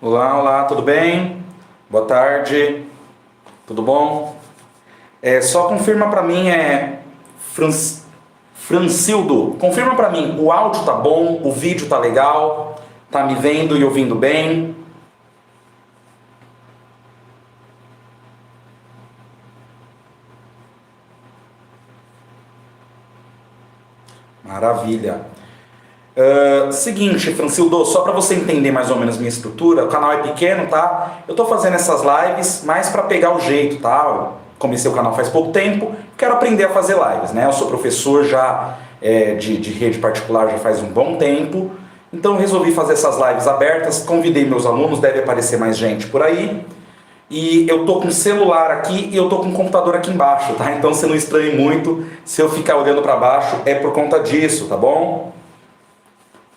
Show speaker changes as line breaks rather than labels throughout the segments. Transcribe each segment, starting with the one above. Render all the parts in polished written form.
Olá, olá, tudo bem? Boa tarde, tudo bom? Só confirma pra mim, Francildo, confirma pra mim, o áudio tá bom, o vídeo tá legal, tá me vendo e ouvindo bem? Maravilha. Seguinte, Francildo, só para você entender mais ou menos minha estrutura, o canal é pequeno, tá? Eu tô fazendo essas lives mais para pegar o jeito, tá? Eu comecei o canal faz pouco tempo, quero aprender a fazer lives, né? Eu sou professor já de rede particular já faz um bom tempo, então resolvi fazer essas lives abertas, convidei meus alunos, deve aparecer mais gente por aí, e eu tô com o celular aqui e eu tô com o computador aqui embaixo, tá? Então você não estranhe muito se eu ficar olhando para baixo, é por conta disso, tá bom?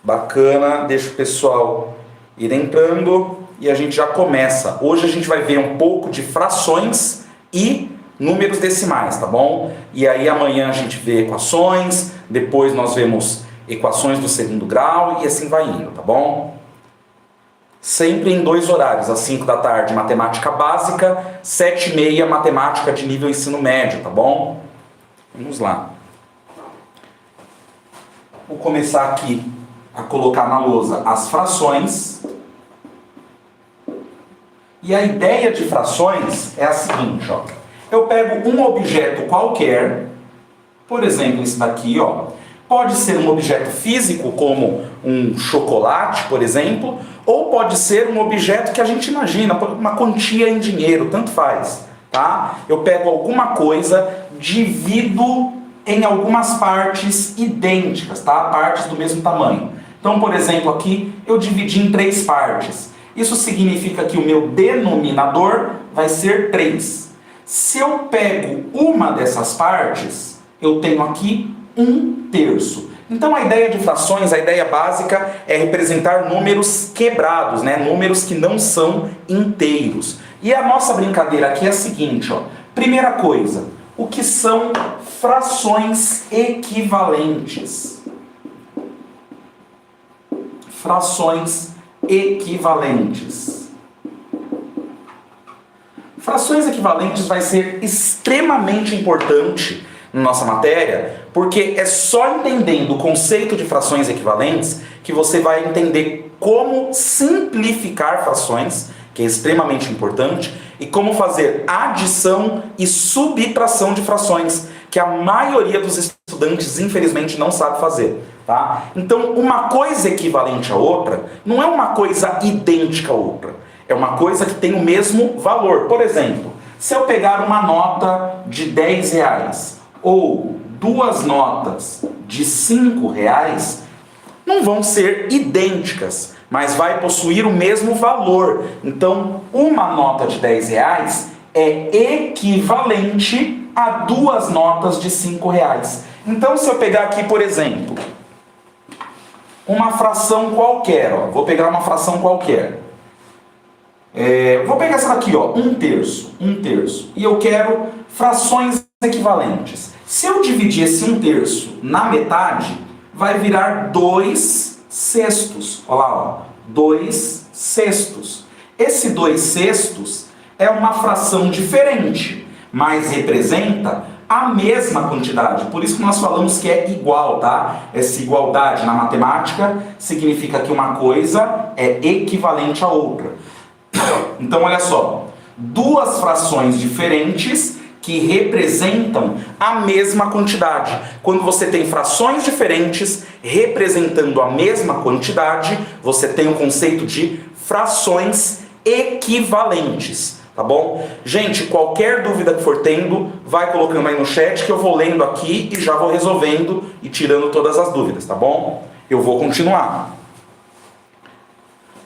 Bacana, deixa o pessoal ir entrando e a gente já começa. Hoje a gente vai ver um pouco de frações e números decimais, tá bom? E aí amanhã a gente vê equações, depois nós vemos equações do segundo grau e assim vai indo, tá bom? Sempre em 2 horários, às 5 da tarde matemática básica, 7h30 matemática de nível ensino médio, tá bom? Vamos lá. Vou começar aqui a colocar na lousa as frações. E a ideia de frações é a seguinte, ó. Eu pego um objeto qualquer, por exemplo, esse daqui, ó. Pode ser um objeto físico, como um chocolate, por exemplo, ou pode ser um objeto que a gente imagina, uma quantia em dinheiro, tanto faz, tá? Eu pego alguma coisa, divido em algumas partes idênticas, tá? Partes do mesmo tamanho. Então, por exemplo, aqui eu dividi em 3 partes. Isso significa que o meu denominador vai ser 3. Se eu pego uma dessas partes, eu tenho aqui 1/3. Então a ideia de frações, a ideia básica é representar números quebrados, né? Números que não são inteiros. E a nossa brincadeira aqui é a seguinte, ó. Primeira coisa, o que são frações equivalentes? Frações equivalentes. Frações equivalentes vai ser extremamente importante na nossa matéria, porque é só entendendo o conceito de frações equivalentes que você vai entender como simplificar frações, que é extremamente importante, e como fazer adição e subtração de frações, que a maioria dos estudantes, infelizmente, não sabe fazer. Tá? Então, uma coisa equivalente a outra não é uma coisa idêntica a outra. É uma coisa que tem o mesmo valor. Por exemplo, se eu pegar uma nota de R$10 ou 2 notas de R$5, não vão ser idênticas, mas vai possuir o mesmo valor. Então, uma nota de R$10 é equivalente a 2 notas de R$5. Então, se eu pegar aqui, por exemplo, uma fração qualquer, ó. Vou pegar uma fração qualquer. Vou pegar essa daqui, ó, 1/3. E eu quero frações equivalentes. Se eu dividir esse 1/3 na metade, vai virar 2/6. Olha lá, ó, 2/6. Esse 2/6 é uma fração diferente, mas representa a mesma quantidade, por isso que nós falamos que é igual, tá? Essa igualdade na matemática significa que uma coisa é equivalente à outra. Então, olha só, 2 frações diferentes que representam a mesma quantidade. Quando você tem frações diferentes representando a mesma quantidade, você tem o conceito de frações equivalentes. Tá bom? Gente, qualquer dúvida que for tendo, vai colocando aí no chat que eu vou lendo aqui e já vou resolvendo e tirando todas as dúvidas, tá bom? Eu vou continuar.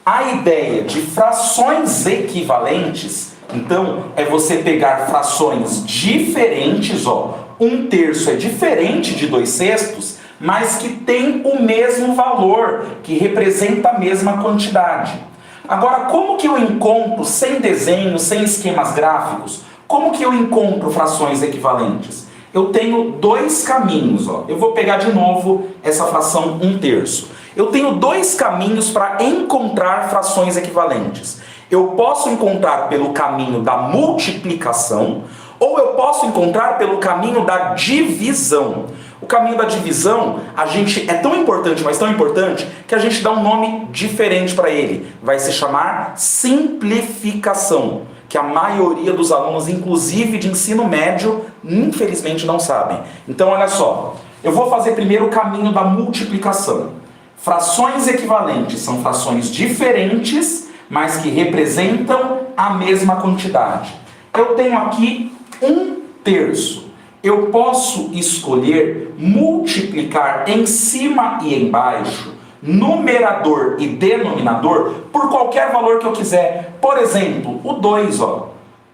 A ideia de frações equivalentes, então, é você pegar frações diferentes, ó. 1/3 é diferente de 2/6, mas que tem o mesmo valor, que representa a mesma quantidade. Agora, como que eu encontro, sem desenho, sem esquemas gráficos, como que eu encontro frações equivalentes? Eu tenho 2 caminhos, ó. Eu vou pegar de novo essa fração 1/3. Eu tenho dois caminhos para encontrar frações equivalentes. Eu posso encontrar pelo caminho da multiplicação, ou eu posso encontrar pelo caminho da divisão. O caminho da divisão, é tão importante, mas tão importante, que a gente dá um nome diferente para ele. Vai se chamar simplificação, que a maioria dos alunos, inclusive de ensino médio, infelizmente não sabem. Então, olha só, eu vou fazer primeiro o caminho da multiplicação. Frações equivalentes são frações diferentes, mas que representam a mesma quantidade. Eu tenho aqui 1/3. Eu posso escolher multiplicar em cima e embaixo, numerador e denominador, por qualquer valor que eu quiser. Por exemplo, o 2, ó.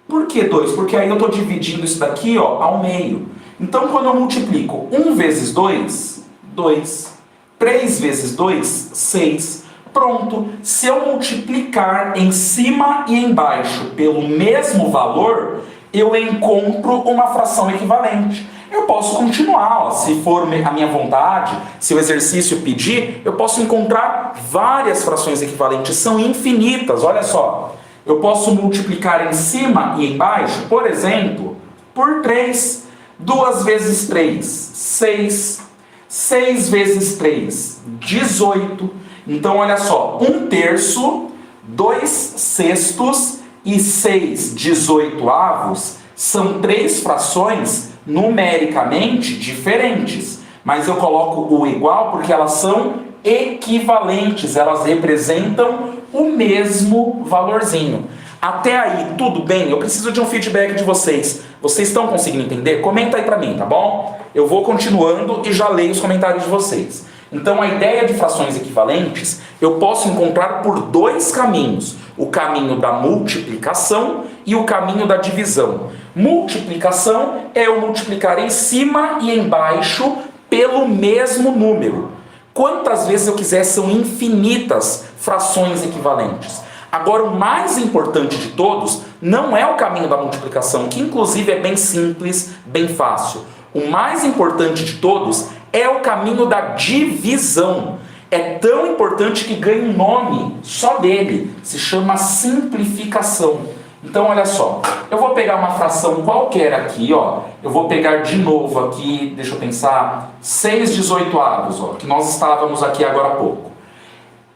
Por que 2? Porque aí eu estou dividindo isso daqui, ó, ao meio. Então, quando eu multiplico 1 vezes 2, 2. 3 vezes 2, 6. Pronto. Se eu multiplicar em cima e embaixo pelo mesmo valor, eu encontro uma fração equivalente. Eu posso continuar, ó, se for a minha vontade, se o exercício pedir, eu posso encontrar várias frações equivalentes, são infinitas, olha só. Eu posso multiplicar em cima e embaixo, por exemplo, por 3. 2 vezes 3, 6. 6 vezes 3, 18. Então, olha só, 1/3, 2 sextos e 6 18avos são 3 frações numericamente diferentes. Mas eu coloco o igual porque elas são equivalentes, elas representam o mesmo valorzinho. Até aí, tudo bem? Eu preciso de um feedback de vocês. Vocês estão conseguindo entender? Comenta aí pra mim, tá bom? Eu vou continuando e já leio os comentários de vocês. Então, a ideia de frações equivalentes, eu posso encontrar por 2 caminhos. O caminho da multiplicação e o caminho da divisão. Multiplicação é eu multiplicar em cima e embaixo pelo mesmo número. Quantas vezes eu quiser, são infinitas frações equivalentes. Agora, o mais importante de todos não é o caminho da multiplicação, que inclusive é bem simples, bem fácil. O mais importante de todos é o caminho da divisão. É tão importante que ganha um nome só dele, se chama simplificação. Então, olha só, eu vou pegar uma fração qualquer aqui, ó. Eu vou pegar de novo aqui, deixa eu pensar, 6 18avos, ó, que nós estávamos aqui agora há pouco.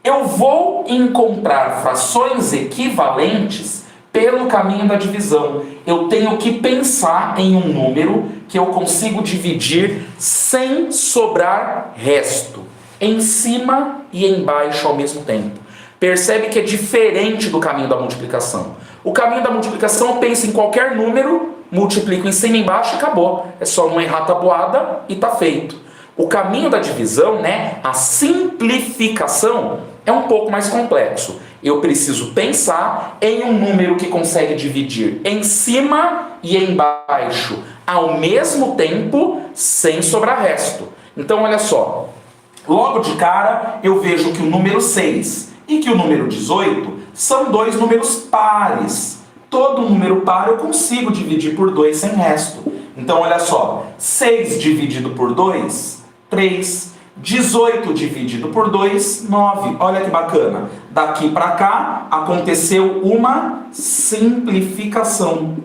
Eu vou encontrar frações equivalentes pelo caminho da divisão. Eu tenho que pensar em um número que eu consigo dividir sem sobrar resto, em cima e embaixo ao mesmo tempo. Percebe que é diferente do caminho da multiplicação. O caminho da multiplicação, eu penso em qualquer número, multiplico em cima e embaixo e acabou. É só não errar a tabuada e tá feito. O caminho da divisão, né, a simplificação, é um pouco mais complexo. Eu preciso pensar em um número que consegue dividir em cima e embaixo ao mesmo tempo, sem sobrar resto. Então, olha só. Logo de cara, eu vejo que o número 6 e que o número 18 são 2 números pares. Todo número par eu consigo dividir por 2 sem resto. Então, olha só. 6 dividido por 2, 3. 18 dividido por 2, 9. Olha que bacana. Daqui para cá, aconteceu uma simplificação.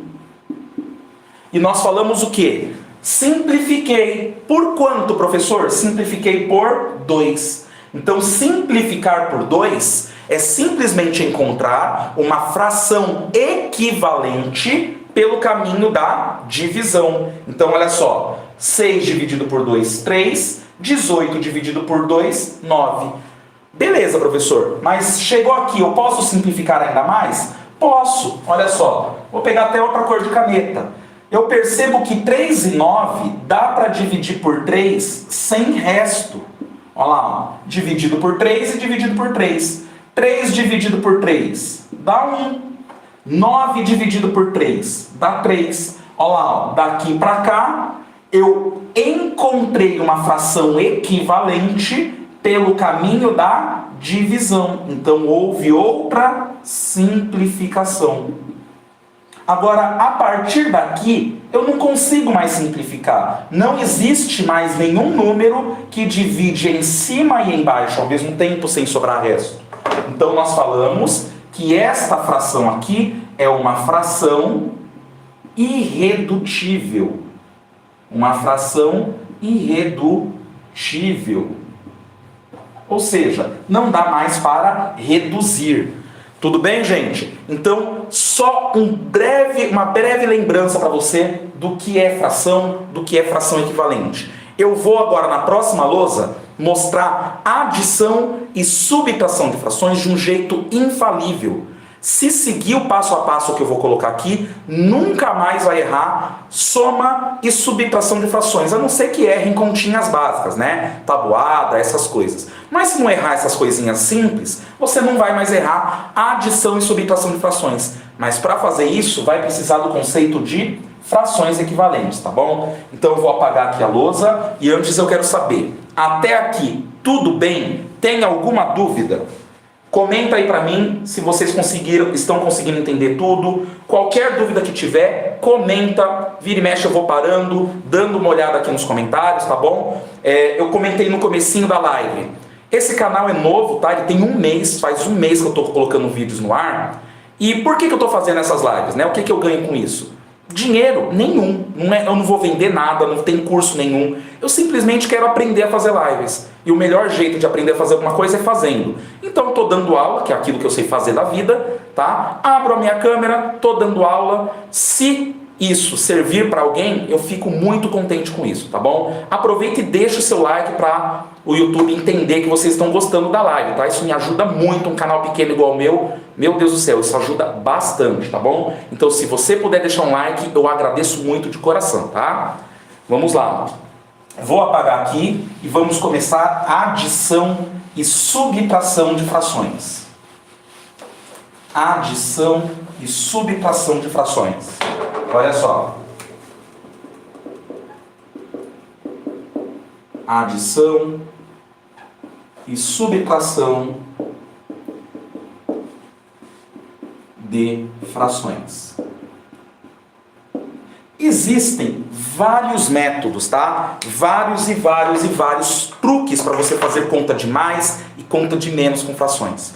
E nós falamos o quê? Simplifiquei. Por quanto, professor? Simplifiquei por 2. Então, simplificar por 2 é simplesmente encontrar uma fração equivalente pelo caminho da divisão. Então, olha só. 6 dividido por 2, 3. 18 dividido por 2, 9. Beleza, professor. Mas chegou aqui, eu posso simplificar ainda mais? Posso. Olha só. Vou pegar até outra cor de caneta. Eu percebo que 3 e 9 dá para dividir por 3 sem resto. Olha lá, ó. Dividido por 3 e dividido por 3. 3 dividido por 3 dá 1. 9 dividido por 3 dá 3. Olha lá, ó. Daqui para cá, eu encontrei uma fração equivalente pelo caminho da divisão. Então, houve outra simplificação. Agora, a partir daqui, eu não consigo mais simplificar. Não existe mais nenhum número que divide em cima e embaixo ao mesmo tempo sem sobrar resto. Então, nós falamos que esta fração aqui é uma fração irredutível. Uma fração irredutível. Ou seja, não dá mais para reduzir. Tudo bem, gente? Então, só uma breve lembrança para você do que é fração equivalente. Eu vou agora, na próxima lousa, mostrar adição e subtração de frações de um jeito infalível. Se seguir o passo a passo que eu vou colocar aqui, nunca mais vai errar soma e subtração de frações, a não ser que erre em continhas básicas, né? Tabuada, essas coisas. Mas se não errar essas coisinhas simples, você não vai mais errar adição e subtração de frações. Mas para fazer isso, vai precisar do conceito de frações equivalentes, tá bom? Então eu vou apagar aqui a lousa e antes eu quero saber, até aqui, tudo bem? Tem alguma dúvida? Comenta aí pra mim se vocês estão conseguindo entender tudo. Qualquer dúvida que tiver, comenta. Vira e mexe eu vou parando, dando uma olhada aqui nos comentários, tá bom? Eu comentei no comecinho da live. Esse canal é novo, tá? Ele tem faz um mês que eu tô colocando vídeos no ar. E por que eu tô fazendo essas lives, né? O que eu ganho com isso? Dinheiro nenhum, eu não vou vender nada, não tem curso nenhum. Eu simplesmente quero aprender a fazer lives. E o melhor jeito de aprender a fazer alguma coisa é fazendo. Então eu estou dando aula, que é aquilo que eu sei fazer da vida, tá? Abro a minha câmera, estou dando aula. Se isso servir para alguém, eu fico muito contente com isso, tá bom? Aproveita e deixa o seu like para o YouTube entender que vocês estão gostando da live, tá? Isso me ajuda muito, um canal pequeno igual o meu Deus do céu, isso ajuda bastante, tá bom? Então se você puder deixar um like, eu agradeço muito de coração, tá? Vamos lá. Vou apagar aqui e vamos começar a adição e subtração de frações. Adição e subtração de frações. Olha só. Adição e subtração de frações. Existem vários métodos, tá? Vários truques para você fazer conta de mais e conta de menos com frações.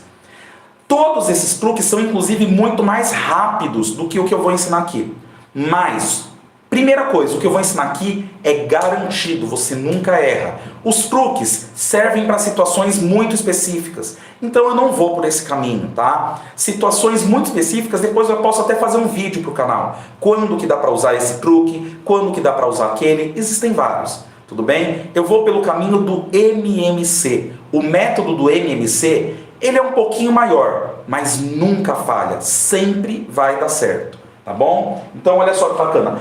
Todos esses truques são inclusive muito mais rápidos do que o que eu vou ensinar aqui. Mas, primeira coisa, o que eu vou ensinar aqui é garantido, você nunca erra. Os truques servem para situações muito específicas, então eu não vou por esse caminho, tá? Situações muito específicas, depois eu posso até fazer um vídeo para o canal. Quando que dá para usar esse truque, quando que dá para usar aquele, existem vários, tudo bem? Eu vou pelo caminho do MMC. O método do MMC, ele é um pouquinho maior, mas nunca falha, sempre vai dar certo. Tá bom? Então olha só que bacana.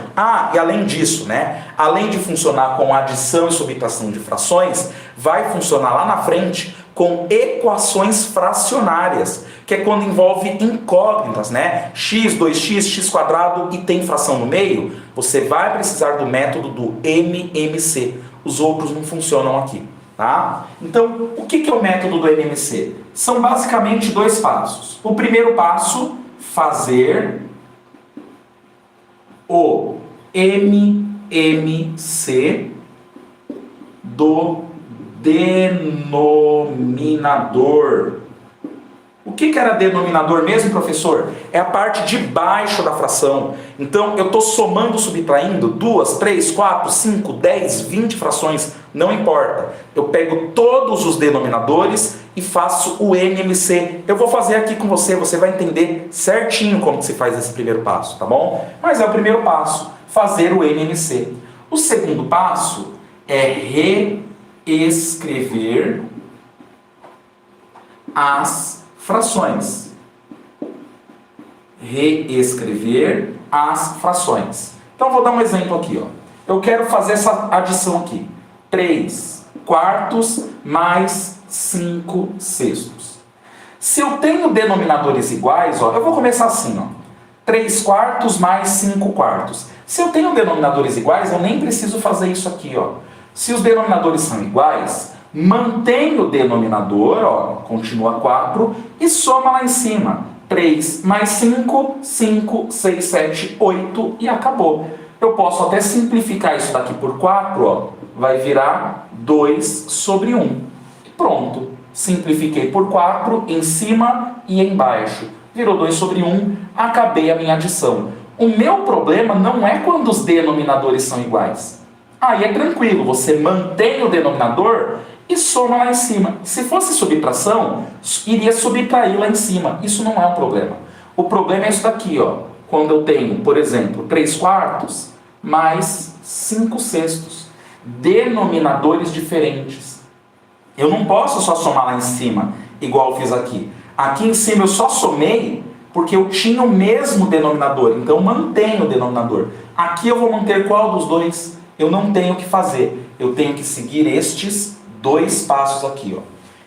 E além disso, né? Além de funcionar com adição e subtração de frações, vai funcionar lá na frente com equações fracionárias, que é quando envolve incógnitas, né? x, 2x, x² e tem fração no meio. Você vai precisar do método do MMC. Os outros não funcionam aqui, tá? Então, o que é o método do MMC? São basicamente 2 passos. O primeiro passo, fazer o MMC do denominador. O que era denominador mesmo, professor? É a parte de baixo da fração. Então, eu estou somando, subtraindo 2, 3, 4, 5, 10, 20 frações, não importa. Eu pego todos os denominadores e faço o MMC. Eu vou fazer aqui com você, você vai entender certinho como se faz esse primeiro passo, tá bom? Mas é o primeiro passo, fazer o MMC. O segundo passo é reescrever as frações. Reescrever as frações. Então vou dar um exemplo aqui, ó. Eu quero fazer essa adição aqui. 3/4 mais 5/6. Se eu tenho denominadores iguais, ó, eu vou começar assim, ó. 3/4 mais 5/4. Se eu tenho denominadores iguais, eu nem preciso fazer isso aqui, ó. Se os denominadores são iguais, mantém o denominador, ó, continua 4, e soma lá em cima. 3 mais 5, 5, 6, 7, 8 e acabou. Eu posso até simplificar isso daqui por 4, ó, vai virar 2 sobre 1. E pronto, simplifiquei por 4 em cima e embaixo. Virou 2 sobre 1, acabei a minha adição. O meu problema não é quando os denominadores são iguais. Aí é tranquilo, você mantém o denominador e soma lá em cima. Se fosse subtração, iria subtrair lá em cima. Isso não é um problema. O problema é isso daqui, ó. Quando eu tenho, por exemplo, 3 quartos mais 5 sextos. Denominadores diferentes. Eu não posso só somar lá em cima, igual eu fiz aqui. Aqui em cima eu só somei porque eu tinha o mesmo denominador. Então eu mantenho o denominador. Aqui eu vou manter qual dos dois? Eu não tenho o que fazer. Eu tenho que seguir estes 2 passos aqui, ó.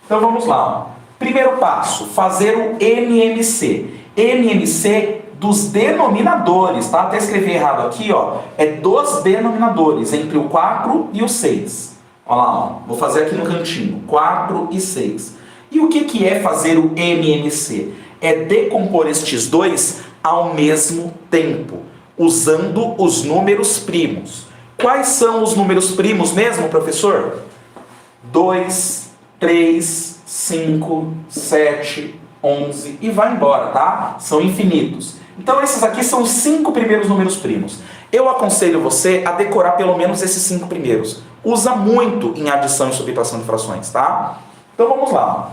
Então vamos lá. Ó. Primeiro passo, fazer o MMC. MMC dos denominadores, tá? Até escrevi errado aqui, ó. É dos denominadores, entre o 4 e o 6. Olha lá, ó. Vou fazer aqui no cantinho. 4 e 6. E o que é fazer o MMC? É decompor estes dois ao mesmo tempo, usando os números primos. Quais são os números primos mesmo, professor? 2, 3, 5, 7, 11 e vai embora, tá? São infinitos. Então esses aqui são os 5 primeiros números primos. Eu aconselho você a decorar pelo menos esses 5 primeiros. Usa muito em adição e subtração de frações, tá? Então vamos lá.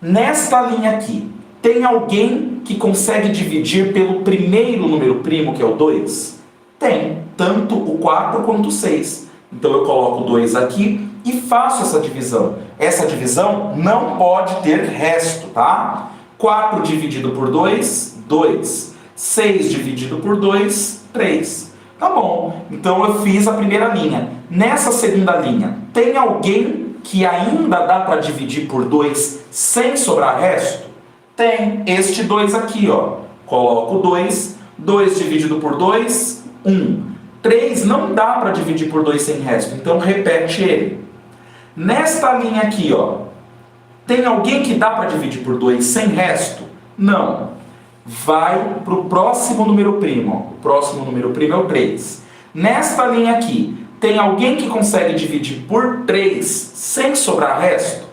Nesta linha aqui, tem alguém que consegue dividir pelo primeiro número primo, que é o 2? Tem, tanto o 4 quanto o 6. Então eu coloco 2 aqui e faço essa divisão. Essa divisão não pode ter resto, tá? 4 dividido por 2, 2. 6 dividido por 2, 3. Tá bom, então eu fiz a primeira linha. Nessa segunda linha, tem alguém que ainda dá para dividir por 2 sem sobrar resto? Tem este 2 aqui, ó. Coloco 2, 2 dividido por 2, 1. 3 não dá para dividir por 2 sem resto, então repete ele. Nesta linha aqui, ó, tem alguém que dá para dividir por 2 sem resto? Não. Vai para o próximo número primo. Ó. O próximo número primo é o 3. Nesta linha aqui, tem alguém que consegue dividir por 3 sem sobrar resto?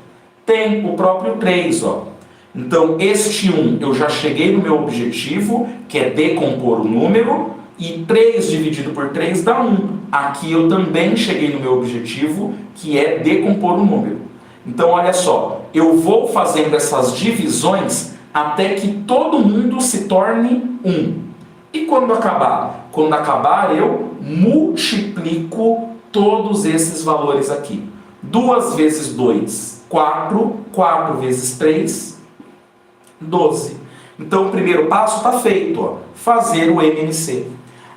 Tem o próprio 3, ó. Então, este 1 eu já cheguei no meu objetivo, que é decompor o número, e 3 dividido por 3 dá 1. Aqui eu também cheguei no meu objetivo, que é decompor o número. Então, olha só, eu vou fazendo essas divisões até que todo mundo se torne 1. E quando acabar? Quando acabar, eu multiplico todos esses valores aqui. 2 vezes 2, 4. 4 vezes 3, 12. Então, o primeiro passo está feito, ó, fazer o MMC.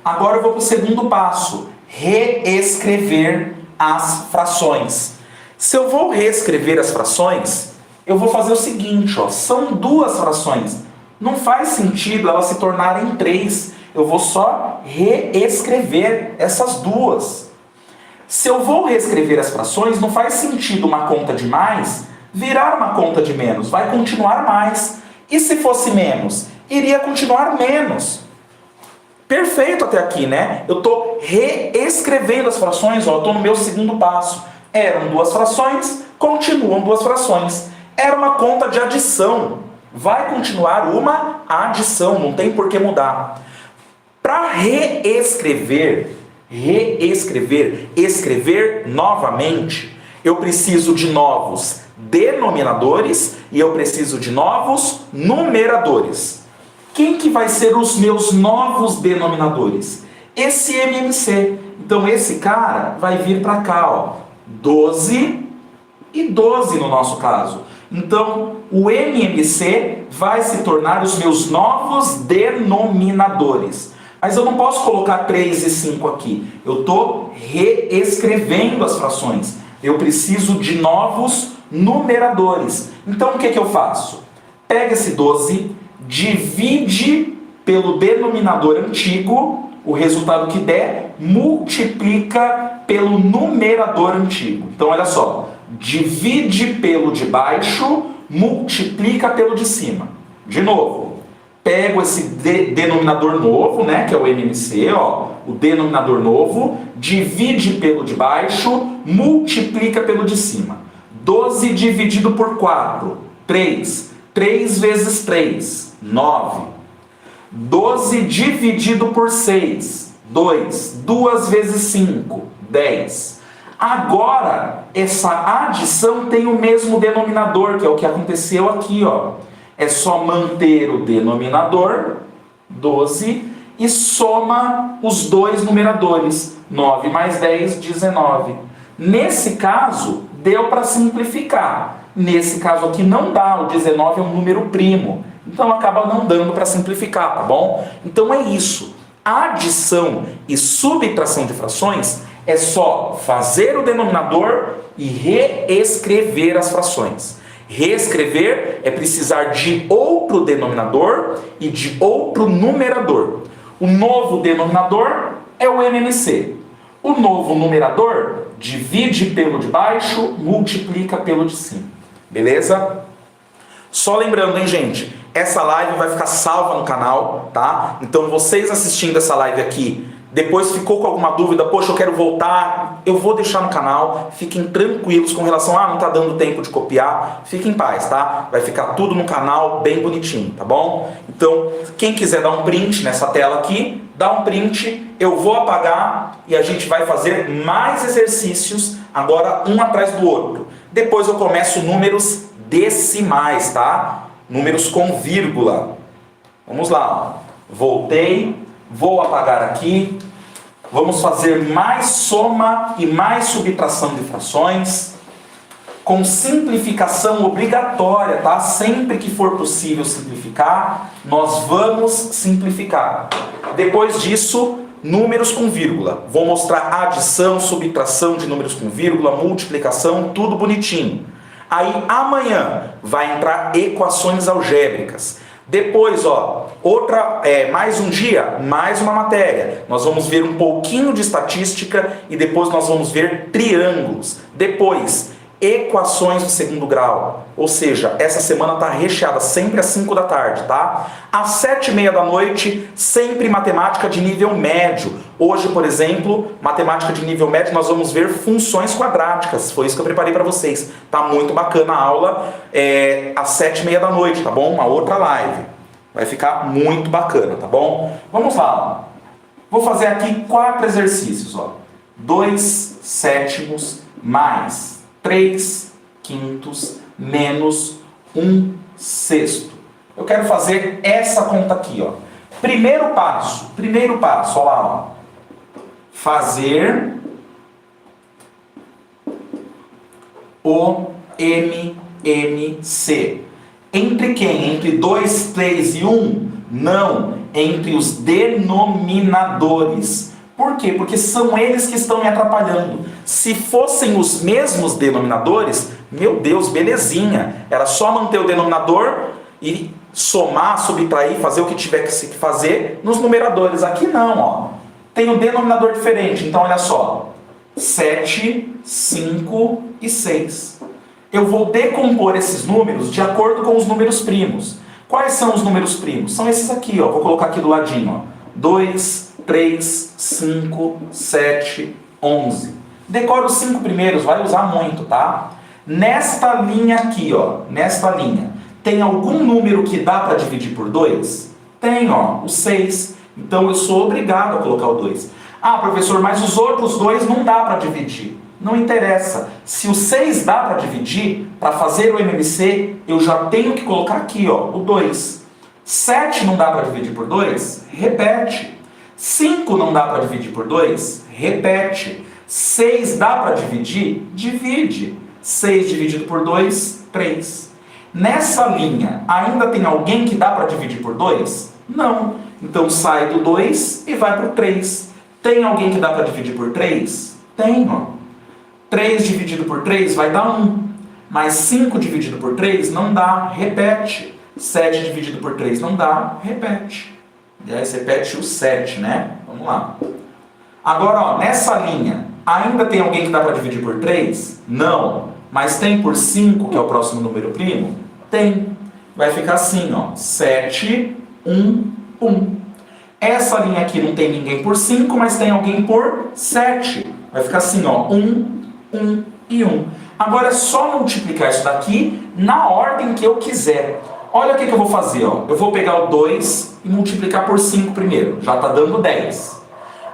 Agora eu vou para o segundo passo, reescrever as frações. Se eu vou reescrever as frações, eu vou fazer o seguinte, ó, são 2 frações. Não faz sentido elas se tornarem 3. Eu vou só reescrever essas 2. Se eu vou reescrever as frações, não faz sentido uma conta de mais virar uma conta de menos. Vai continuar mais. E se fosse menos? Iria continuar menos. Perfeito até aqui, né? Eu estou reescrevendo as frações, ó, estou no meu segundo passo. Eram 2 frações, continuam 2 frações. Era uma conta de adição. Vai continuar uma adição, não tem por que mudar. Para escrever novamente, eu preciso de novos denominadores e eu preciso de novos numeradores. Quem que vai ser os meus novos denominadores? Esse MMC. Então esse cara vai vir para cá, ó, 12 e 12 no nosso caso. Então o MMC vai se tornar os meus novos denominadores. Mas eu não posso colocar 3 e 5 aqui. Eu estou reescrevendo as frações. Eu preciso de novos numeradores. Então o que eu faço? Pega esse 12, divide pelo denominador antigo, o resultado que der, multiplica pelo numerador antigo. Então olha só, divide pelo de baixo, multiplica pelo de cima. De novo, pego esse denominador novo, né, que é o MMC, ó, o denominador novo, divide pelo de baixo, multiplica pelo de cima. 12 dividido por 4, 3. 3 vezes 3, 9. 12 dividido por 6, 2. 2 vezes 5, 10. Agora, essa adição tem o mesmo denominador, que é o que aconteceu aqui, ó. É só manter o denominador, 12, e soma os dois numeradores, 9 mais 10, 19. Nesse caso, deu para simplificar. Nesse caso aqui não dá, o 19 é um número primo, então acaba não dando para simplificar, tá bom? Então é isso. Adição e subtração de frações é só fazer o denominador e reescrever as frações. Reescrever é precisar de outro denominador e de outro numerador. O novo denominador é o MMC. O novo numerador divide pelo de baixo, multiplica pelo de cima. Beleza? Só lembrando, hein, gente? Essa live vai ficar salva no canal, tá? Então vocês assistindo essa live aqui, depois ficou com alguma dúvida, poxa, eu quero voltar, eu vou deixar no canal, fiquem tranquilos com relação a, não tá dando tempo de copiar, fiquem em paz, tá? Vai ficar tudo no canal bem bonitinho, tá bom? Então, quem quiser dar um print nessa tela aqui, dá um print, eu vou apagar e a gente vai fazer mais exercícios, agora um atrás do outro. Depois eu começo números decimais, tá? Números com vírgula. Vamos lá, ó. Voltei, vou apagar aqui. Vamos fazer mais soma e mais subtração de frações, com simplificação obrigatória, tá? Sempre que for possível simplificar, nós vamos simplificar. Depois disso, números com vírgula. Vou mostrar adição, subtração de números com vírgula, multiplicação, tudo bonitinho. Aí amanhã vai entrar equações algébricas. Depois, ó, mais um dia, mais uma matéria. Nós vamos ver um pouquinho de estatística e depois nós vamos ver triângulos. Depois, equações do segundo grau. Ou seja, essa semana está recheada, sempre às 5 da tarde, tá? Às 7h30 da noite, sempre matemática de nível médio. Hoje, por exemplo, matemática de nível médio, nós vamos ver funções quadráticas. Foi isso que eu preparei para vocês. Tá muito bacana a aula, às 7h30 da noite, tá bom? Uma outra live. Vai ficar muito bacana, tá bom? Vamos lá. Vou fazer aqui 4 exercícios, ó. 2 sétimos mais 3 quintos menos 1 sexto. Eu quero fazer essa conta aqui, ó. Primeiro passo, ó lá, ó. Fazer o MMC. Entre quem? Entre 2, 3 e 1? Não, entre os denominadores. Por quê? Porque são eles que estão me atrapalhando. Se fossem os mesmos denominadores, meu Deus, belezinha. Era só manter o denominador e somar, subtrair, fazer o que tiver que se fazer nos numeradores. Aqui não, ó. Tem um denominador diferente. Então, olha só. 7, 5 e 6. Eu vou decompor esses números de acordo com os números primos. Quais são os números primos? São esses aqui, ó. Vou colocar aqui do ladinho, ó. 2, 3, 5, 7, 11. Decora os 5 primeiros, vai usar muito, tá? Nesta linha aqui, ó, nesta linha, tem algum número que dá para dividir por 2? Tem, ó, o 6. Então eu sou obrigado a colocar o 2. Ah, professor, mas os outros 2 não dá para dividir. Não interessa. Se o 6 dá para dividir, para fazer o MMC, eu já tenho que colocar aqui, ó, o 2. 7 não dá para dividir por 2? Repete. 5 não dá para dividir por 2? Repete. 6 dá para dividir? Divide. 6 dividido por 2, 3. Nessa linha, ainda tem alguém que dá para dividir por 2? Não. Então sai do 2 e vai para o 3. Tem alguém que dá para dividir por 3? Tem, ó. 3 dividido por 3 vai dar 1. Mas 5 dividido por 3 não dá, repete. 7 dividido por 3 não dá, repete. E aí você repete o 7, né? Vamos lá. Agora, ó, nessa linha, ainda tem alguém que dá para dividir por 3? Não. Mas tem por 5, que é o próximo número primo? Tem. Vai ficar assim, ó. 7 1. Essa linha aqui não tem ninguém por 5, mas tem alguém por 7. Vai ficar assim, ó, 1 e 1. Agora é só multiplicar isso daqui na ordem que eu quiser. Olha o que eu vou fazer, ó. Eu vou pegar o 2 e multiplicar por 5 primeiro. Já está dando 10.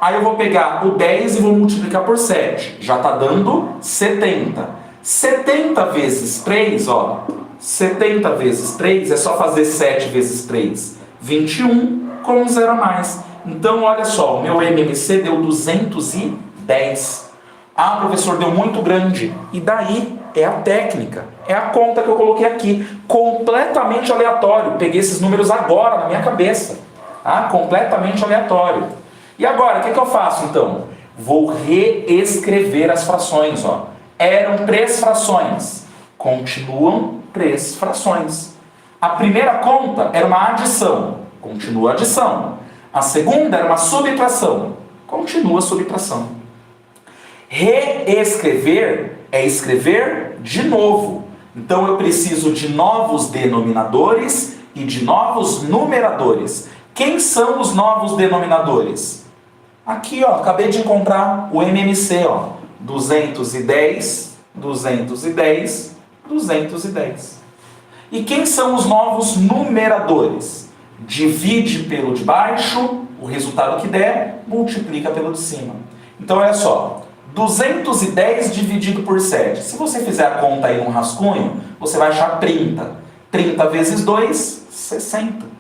Aí eu vou pegar o 10 e vou multiplicar por 7. Já está dando 70. 70 vezes 3, ó. 70 vezes 3 é só fazer 7 vezes 3. 21 com 0 a mais. Então, olha só, o meu MMC deu 210. Ah, professor, deu muito grande. E daí é a técnica. É a conta que eu coloquei aqui. Completamente aleatório. Peguei esses números agora na minha cabeça. Ah, completamente aleatório. E agora, o que eu faço então? Vou reescrever as frações, ó. Eram 3 frações. Continuam 3 frações. A primeira conta era uma adição. Continua a adição. A segunda era uma subtração. Continua a subtração. Reescrever é escrever de novo. Então eu preciso de novos denominadores e de novos numeradores. Quem são os novos denominadores? Aqui, ó, acabei de encontrar o MMC, ó. 210, 210, 210. E quem são os novos numeradores? Divide pelo de baixo, o resultado que der, multiplica pelo de cima. Então, olha só, 210 dividido por 7. Se você fizer a conta aí num rascunho, você vai achar 30. 30 vezes 2, 60.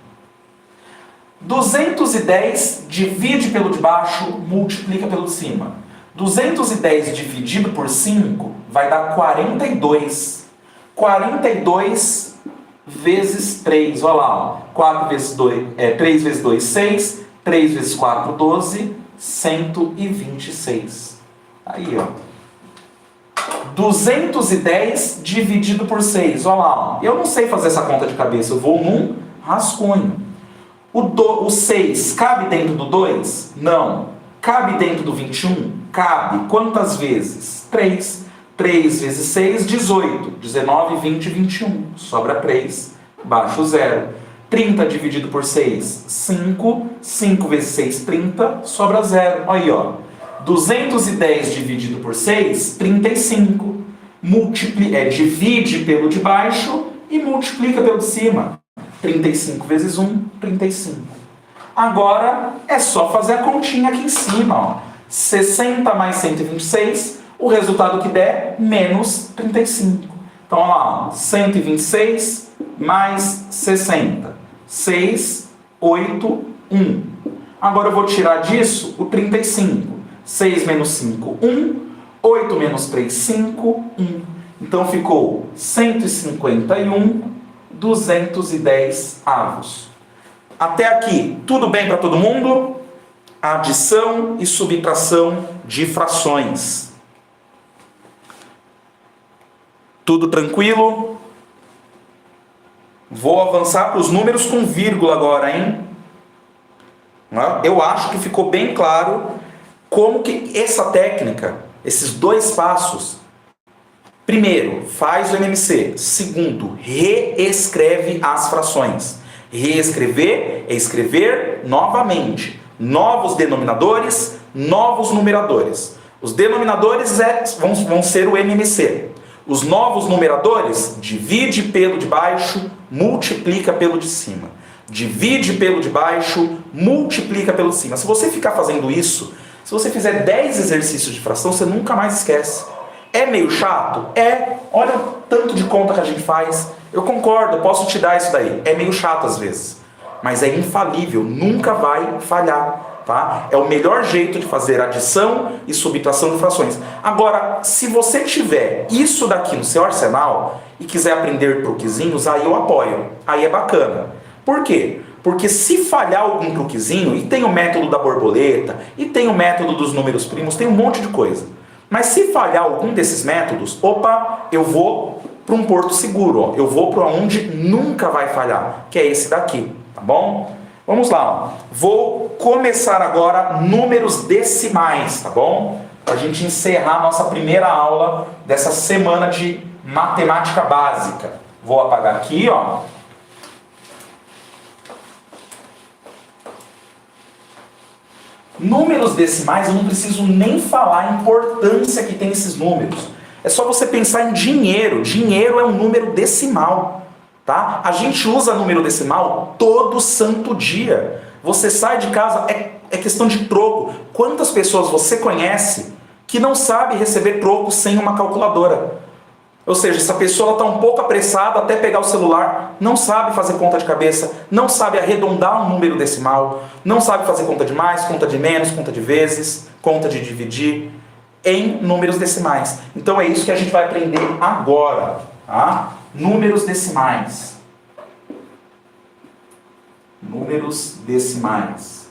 210 divide pelo de baixo, multiplica pelo de cima. 210 dividido por 5 vai dar 42. 42 vezes 3, olha lá, 4 vezes 2, 3 vezes 2, 6, 3 vezes 4, 12, 126. Aí, ó. 210 dividido por 6, olha lá, ó. Eu não sei fazer essa conta de cabeça, eu vou num rascunho. O 6 cabe dentro do 2? Não. Cabe dentro do 21? Cabe. Quantas vezes? 3. 3 vezes 6, 18. 19, 20, 21. Sobra 3. Baixo 0. 30 dividido por 6, 5. 5 vezes 6, 30. Sobra 0. Aí, ó. 210 dividido por 6, 35. Divide pelo de baixo e multiplica pelo de cima. 35 vezes 1, 35. Agora é só fazer a continha aqui em cima, ó. 60 mais 126, o resultado que der, menos 35. Então, olha lá, 126 mais 60. 6, 8, 1. Agora eu vou tirar disso o 35. 6 menos 5, 1. 8 menos 3, 5, 1. Então ficou 151, 210 avos. Até aqui, tudo bem para todo mundo? Adição e subtração de frações. Tudo tranquilo? Vou avançar para os números com vírgula agora, hein? Eu acho que ficou bem claro como que essa técnica, esses 2 passos, primeiro, faz o MMC. Segundo, reescreve as frações. Reescrever é escrever novamente. Novos denominadores, novos numeradores. Os denominadores vão ser o MMC. Os novos numeradores, divide pelo de baixo, multiplica pelo de cima. Divide pelo de baixo, multiplica pelo de cima. Se você ficar fazendo isso, se você fizer 10 exercícios de fração, você nunca mais esquece. É meio chato? É. Olha o tanto de conta que a gente faz. Eu concordo, eu posso te dar isso daí. É meio chato às vezes. Mas é infalível, nunca vai falhar. Tá? É o melhor jeito de fazer adição e subtração de frações. Agora, se você tiver isso daqui no seu arsenal e quiser aprender truquezinhos, aí eu apoio. Aí é bacana. Por quê? Porque se falhar algum truquezinho, e tem o método da borboleta, e tem o método dos números primos, tem um monte de coisa. Mas se falhar algum desses métodos, opa, eu vou para um porto seguro. Ó. Eu vou para onde nunca vai falhar, que é esse daqui. Tá bom? Vamos lá. Ó. Vou começar agora números decimais, tá bom? Para a gente encerrar a nossa primeira aula dessa semana de matemática básica. Vou apagar aqui, ó. Números decimais, eu não preciso nem falar a importância que tem esses números. É só você pensar em dinheiro. Dinheiro é um número decimal, tá? A gente usa número decimal todo santo dia. Você sai de casa, é questão de troco. Quantas pessoas você conhece que não sabe receber troco sem uma calculadora? Ou seja, essa pessoa está um pouco apressada até pegar o celular, não sabe fazer conta de cabeça, não sabe arredondar um número decimal, não sabe fazer conta de mais, conta de menos, conta de vezes, conta de dividir em números decimais. Então é isso que a gente vai aprender agora, tá? Números decimais. Números decimais.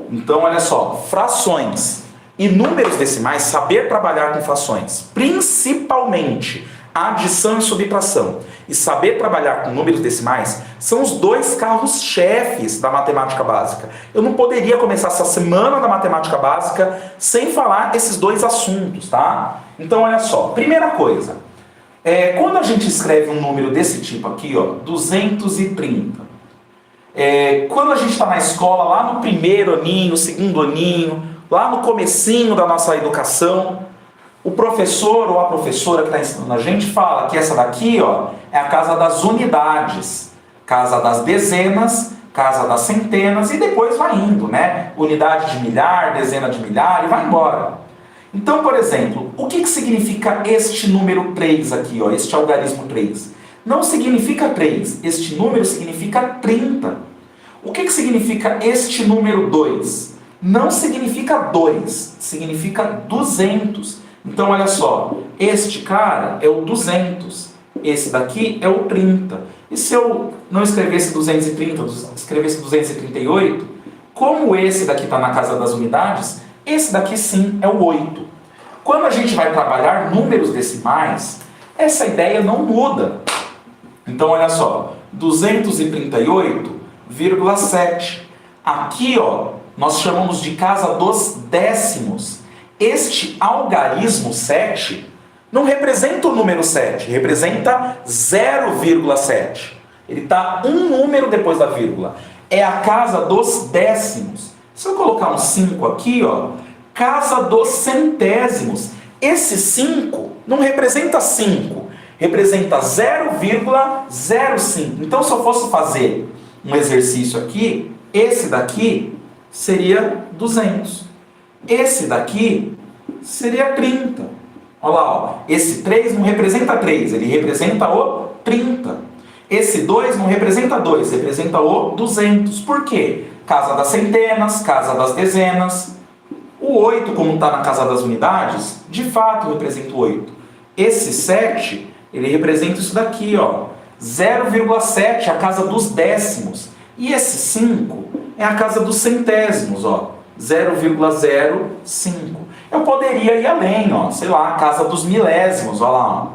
Então olha só, frações. E números decimais, saber trabalhar com frações, principalmente adição e subtração, e saber trabalhar com números decimais, são os dois carros-chefes da matemática básica. Eu não poderia começar essa semana da matemática básica sem falar esses dois assuntos, tá? Então, olha só, primeira coisa, quando a gente escreve um número desse tipo aqui, ó, 230, quando a gente está na escola, lá no primeiro aninho, segundo aninho, lá no comecinho da nossa educação, o professor ou a professora que está ensinando a gente fala que essa daqui, ó, é a casa das unidades, casa das dezenas, casa das centenas e depois vai indo, né? Unidade de milhar, dezena de milhar e vai embora. Então, por exemplo, o que significa este número 3 aqui, ó, este algarismo 3? Não significa 3, este número significa 30. O que significa este número 2? Não significa 2, significa 200. Então, olha só, este cara é o 200, esse daqui é o 30. E se eu não escrevesse 230, escrevesse 238, como esse daqui está na casa das unidades, esse daqui sim é o 8. Quando a gente vai trabalhar números decimais, essa ideia não muda. Então, olha só, 238,7. Aqui, ó, nós chamamos de casa dos décimos. Este algarismo 7 não representa o número 7, representa 0,7. Ele está um número depois da vírgula. É a casa dos décimos. Se eu colocar um 5 aqui, ó, casa dos centésimos. Esse 5 não representa 5, representa 0,05. Então, se eu fosse fazer um exercício aqui, esse daqui seria 200. Esse daqui seria 30. Olha lá, ó. Esse 3 não representa 3, ele representa o 30. Esse 2 não representa 2, representa o 200. Por quê? Casa das centenas, casa das dezenas. O 8, como está na casa das unidades, de fato representa o 8. Esse 7, ele representa isso daqui, ó. 0,7, a casa dos décimos. E esse 5 é a casa dos centésimos, ó, 0,05. Eu poderia ir além, ó, sei lá, a casa dos milésimos, ó lá, ó,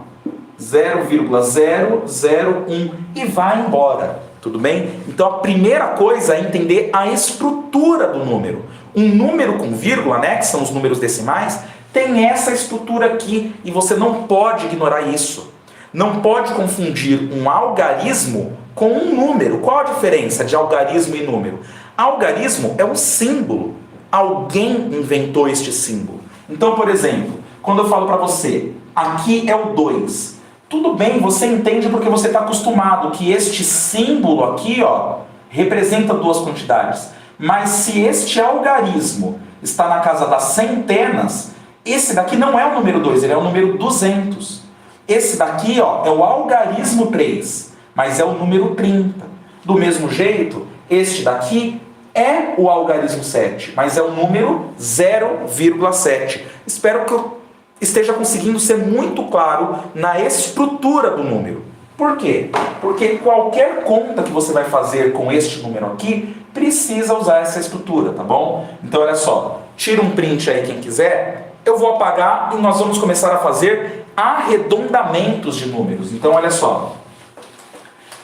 0,001 e vai embora, tudo bem? Então a primeira coisa é entender a estrutura do número. Um número com vírgula, né, que são os números decimais, tem essa estrutura aqui e você não pode ignorar isso. Não pode confundir um algarismo com um número. Qual a diferença de algarismo e número? Algarismo é um símbolo. Alguém inventou este símbolo. Então, por exemplo, quando eu falo para você, aqui é o 2. Tudo bem, você entende porque você está acostumado que este símbolo aqui, ó, representa duas quantidades. Mas se este algarismo está na casa das centenas, esse daqui não é o número 2, ele é o número 200. Esse daqui, ó, é o algarismo 3, mas é o número 30. Do mesmo jeito, este daqui é o algarismo 7, mas é o número 0,7. Espero que eu esteja conseguindo ser muito claro na estrutura do número. Por quê? Porque qualquer conta que você vai fazer com este número aqui, precisa usar essa estrutura, tá bom? Então, olha só, tira um print aí quem quiser, eu vou apagar e nós vamos começar a fazer arredondamentos de números. Então, olha só,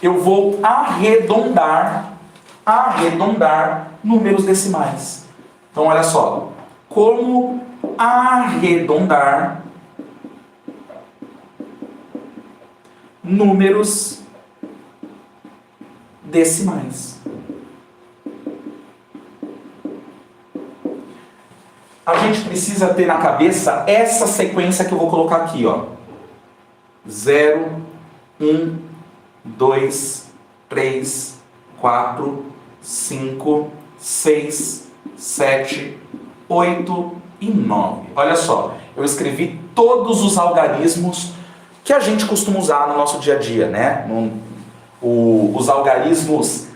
eu vou arredondar números decimais. Então, olha só, como arredondar números decimais. gente precisa ter na cabeça essa sequência que eu vou colocar aqui, ó. 0, 1, 2, 3, 4, 5, 6, 7, 8 e 9. Olha só, eu escrevi todos os algarismos que a gente costuma usar no nosso dia a dia, né? Os algarismos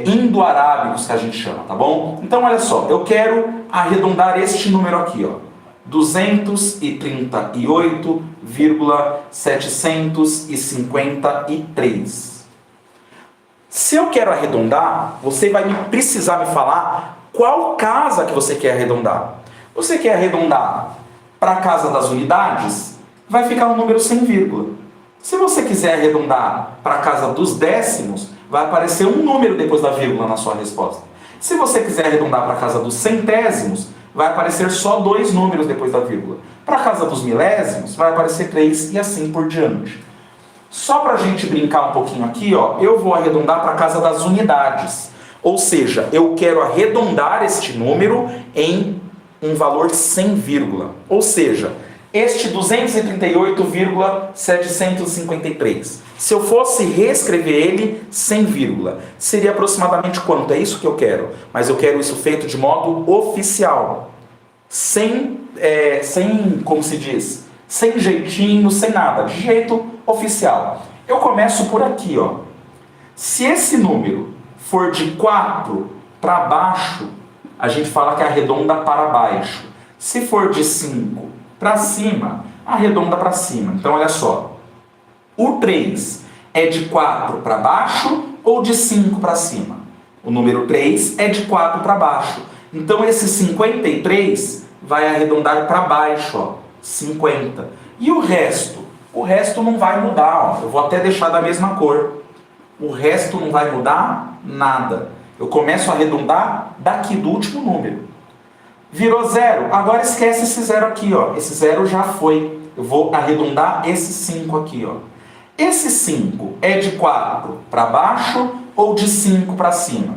indo-arábicos que a gente chama, tá bom? Então, olha só, eu quero arredondar este número aqui, ó. 238,753. Se eu quero arredondar, você vai precisar me falar qual casa que você quer arredondar. Você quer arredondar para a casa das unidades? Vai ficar um número sem vírgula. Se você quiser arredondar para a casa dos décimos, vai aparecer um número depois da vírgula na sua resposta. Se você quiser arredondar para a casa dos centésimos, vai aparecer só 2 números depois da vírgula. Para a casa dos milésimos, vai aparecer 3 e assim por diante. Só para a gente brincar um pouquinho aqui, ó, eu vou arredondar para a casa das unidades. Ou seja, eu quero arredondar este número em um valor sem vírgula. Ou seja, este 238,753. Se eu fosse reescrever ele sem vírgula, seria aproximadamente quanto? É isso que eu quero. Mas eu quero isso feito de modo oficial. Sem, como se diz? Sem jeitinho, sem nada. De jeito oficial. Eu começo por aqui, ó. Se esse número for de 4 para baixo, a gente fala que arredonda para baixo. Se for de 5 para cima, arredonda para cima. Então, olha só. O 3 é de 4 para baixo ou de 5 para cima? O número 3 é de 4 para baixo. Então, esse 53 vai arredondar para baixo, ó, 50. E o resto? O resto não vai mudar, ó. Eu vou até deixar da mesma cor. O resto não vai mudar nada. Eu começo a arredondar daqui do último número. Virou 0. Agora esquece esse 0 aqui, ó. Esse 0 já foi. Eu vou arredondar esse 5 aqui, ó. Esse 5 é de 4 para baixo ou de 5 para cima?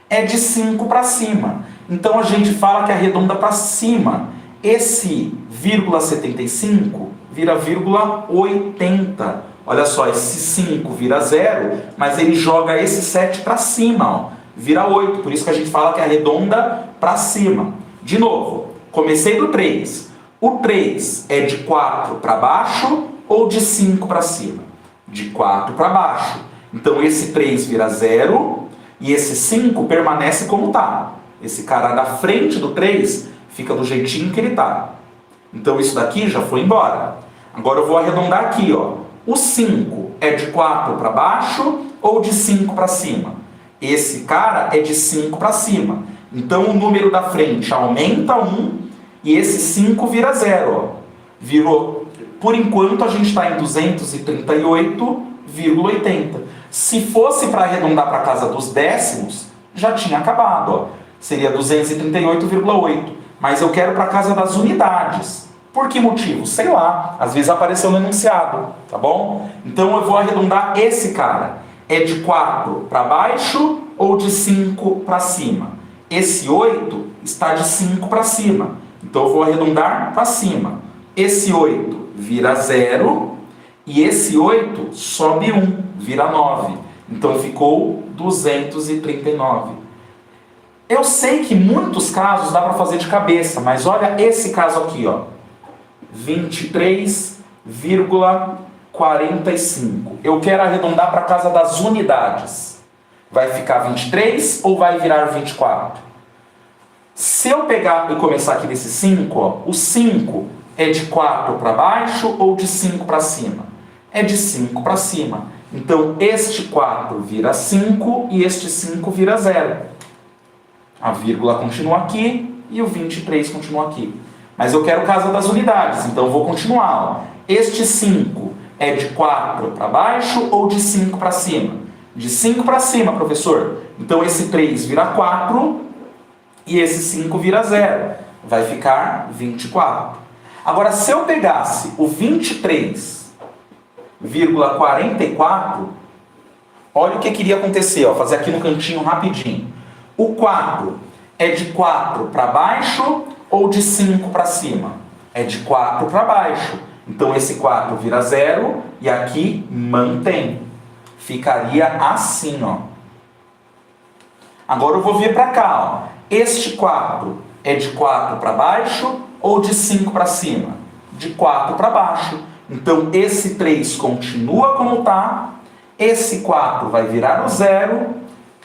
É de 5 para cima. Então a gente fala que arredonda para cima. Esse vírgula 75 vira vírgula 80. Olha só, esse 5 vira 0, mas ele joga esse 7 para cima, ó. Vira 8. Por isso que a gente fala que arredonda para cima. De novo, comecei do 3. O 3 é de 4 para baixo ou de 5 para cima? De 4 para baixo. Então esse 3 vira 0 e esse 5 permanece como está. Esse cara da frente do 3 fica do jeitinho que ele está. Então isso daqui já foi embora. Agora eu vou arredondar aqui, ó. O 5 é de 4 para baixo ou de 5 para cima? Esse cara é de 5 para cima. Então o número da frente aumenta 1 e esse 5 vira 0. Ó. Virou. Por enquanto a gente está em 238,80. Se fosse para arredondar para a casa dos décimos, já tinha acabado. Ó. Seria 238,8. Mas eu quero para a casa das unidades. Por que motivo? Sei lá. Às vezes apareceu no enunciado. Tá bom? Então eu vou arredondar esse cara. É de 4 para baixo ou de 5 para cima? Esse 8 está de 5 para cima. Então eu vou arredondar para cima. Esse 8 vira 0 e esse 8 sobe 1, vira 9. Então ficou 239. Eu sei que muitos casos dá para fazer de cabeça, mas olha esse caso aqui, ó. 23,45. Eu quero arredondar para a casa das unidades. Vai ficar 23 ou vai virar 24? Se eu pegar e começar aqui desse 5, ó, o 5 é de 4 para baixo ou de 5 para cima? É de 5 para cima. Então, este 4 vira 5 e este 5 vira 0. A vírgula continua aqui e o 23 continua aqui. Mas eu quero casa das unidades, então eu vou continuar. Ó. Este 5 é de 4 para baixo ou de 5 para cima? De 5 para cima, professor. Então esse 3 vira 4 e esse 5 vira 0. Vai ficar 24. Agora, se eu pegasse o 23,44, olha o que iria acontecer. Ó, fazer aqui no cantinho rapidinho. O 4 é de 4 para baixo ou de 5 para cima? É de 4 para baixo. Então esse 4 vira 0 e aqui mantém. Ficaria assim, ó. Agora eu vou vir para cá, ó. Este 4 é de 4 para baixo ou de 5 para cima? De 4 para baixo. Então esse 3 continua como está. Esse 4 vai virar o 0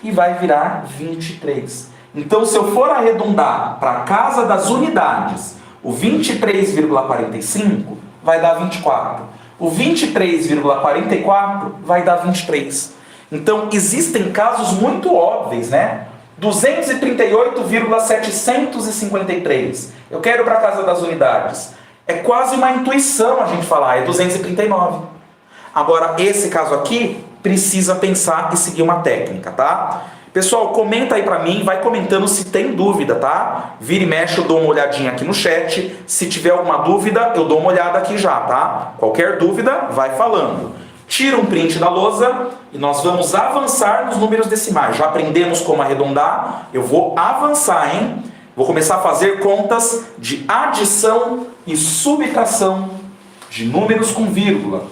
e vai virar 23. Então se eu for arredondar para a casa das unidades, o 23,45 vai dar 24. O 23,44 vai dar 23. Então existem casos muito óbvios, né? 238,753. Eu quero para a casa das unidades. É quase uma intuição a gente falar, é 239. Agora, esse caso aqui precisa pensar e seguir uma técnica, tá? Pessoal, comenta aí pra mim, vai comentando se tem dúvida, tá? Vira e mexe, eu dou uma olhadinha aqui no chat. Se tiver alguma dúvida, eu dou uma olhada aqui já, tá? Qualquer dúvida, vai falando. Tira um print da lousa e nós vamos avançar nos números decimais. Já aprendemos como arredondar, eu vou avançar, hein? Vou começar a fazer contas de adição e subtração de números com vírgula.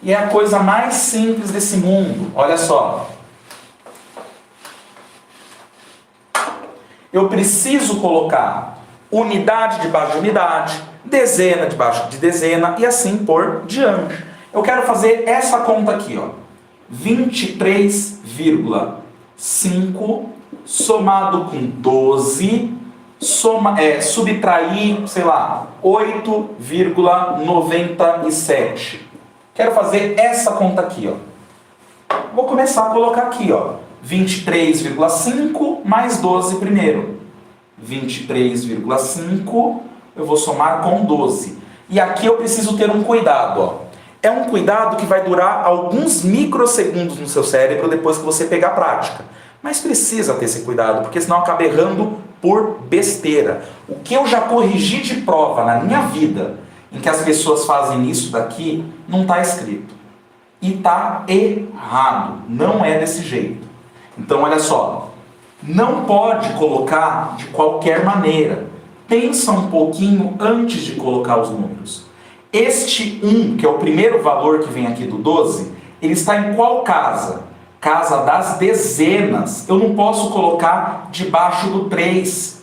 E é a coisa mais simples desse mundo. Olha só. Eu preciso colocar unidade debaixo de unidade, dezena debaixo de dezena e assim por diante. Eu quero fazer essa conta aqui, ó. 23,5 somado com 12, subtrair, sei lá, 8,97. Quero fazer essa conta aqui, ó. Vou começar a colocar aqui, ó. 23,5 mais 12 primeiro. 23,5 eu vou somar com 12. E aqui eu preciso ter um cuidado, ó. É um cuidado que vai durar alguns microsegundos no seu cérebro depois que você pegar a prática. Mas precisa ter esse cuidado, porque senão acaba errando por besteira. O que eu já corrigi de prova na minha vida, em que as pessoas fazem isso daqui, não está escrito. E está errado. Não é desse jeito. Então, olha só. Não pode colocar de qualquer maneira. Pensa um pouquinho antes de colocar os números. Este 1, que é o primeiro valor que vem aqui do 12, ele está em qual casa? Casa das dezenas. Eu não posso colocar debaixo do 3.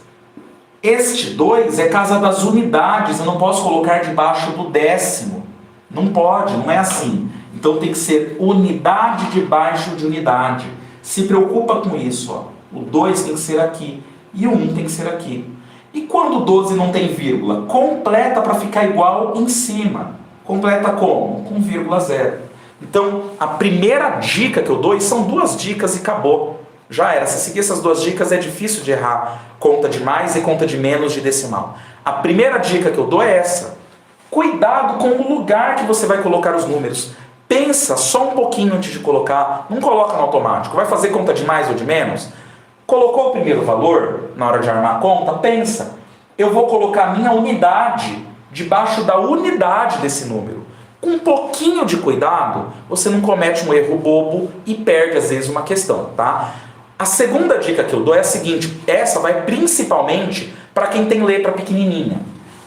Este 2 é casa das unidades. Eu não posso colocar debaixo do décimo. Não pode, não é assim. Então tem que ser unidade debaixo de unidade. Se preocupa com isso, ó. O 2 tem que ser aqui e o 1 tem que ser aqui. E quando o 12 não tem vírgula? Completa para ficar igual em cima. Completa como? Com vírgula zero. Então, a primeira dica que eu dou, e são 2 dicas e acabou. Já era. Se seguir essas 2 dicas é difícil de errar conta de mais e conta de menos de decimal. A primeira dica que eu dou é essa. Cuidado com o lugar que você vai colocar os números. Pensa só um pouquinho antes de colocar. Não coloca no automático. Vai fazer conta de mais ou de menos? Colocou o primeiro valor na hora de armar a conta? Pensa. Eu vou colocar a minha unidade debaixo da unidade desse número. Com um pouquinho de cuidado, você não comete um erro bobo e perde às vezes uma questão, tá? A segunda dica que eu dou é a seguinte, essa vai principalmente para quem tem letra pequenininha.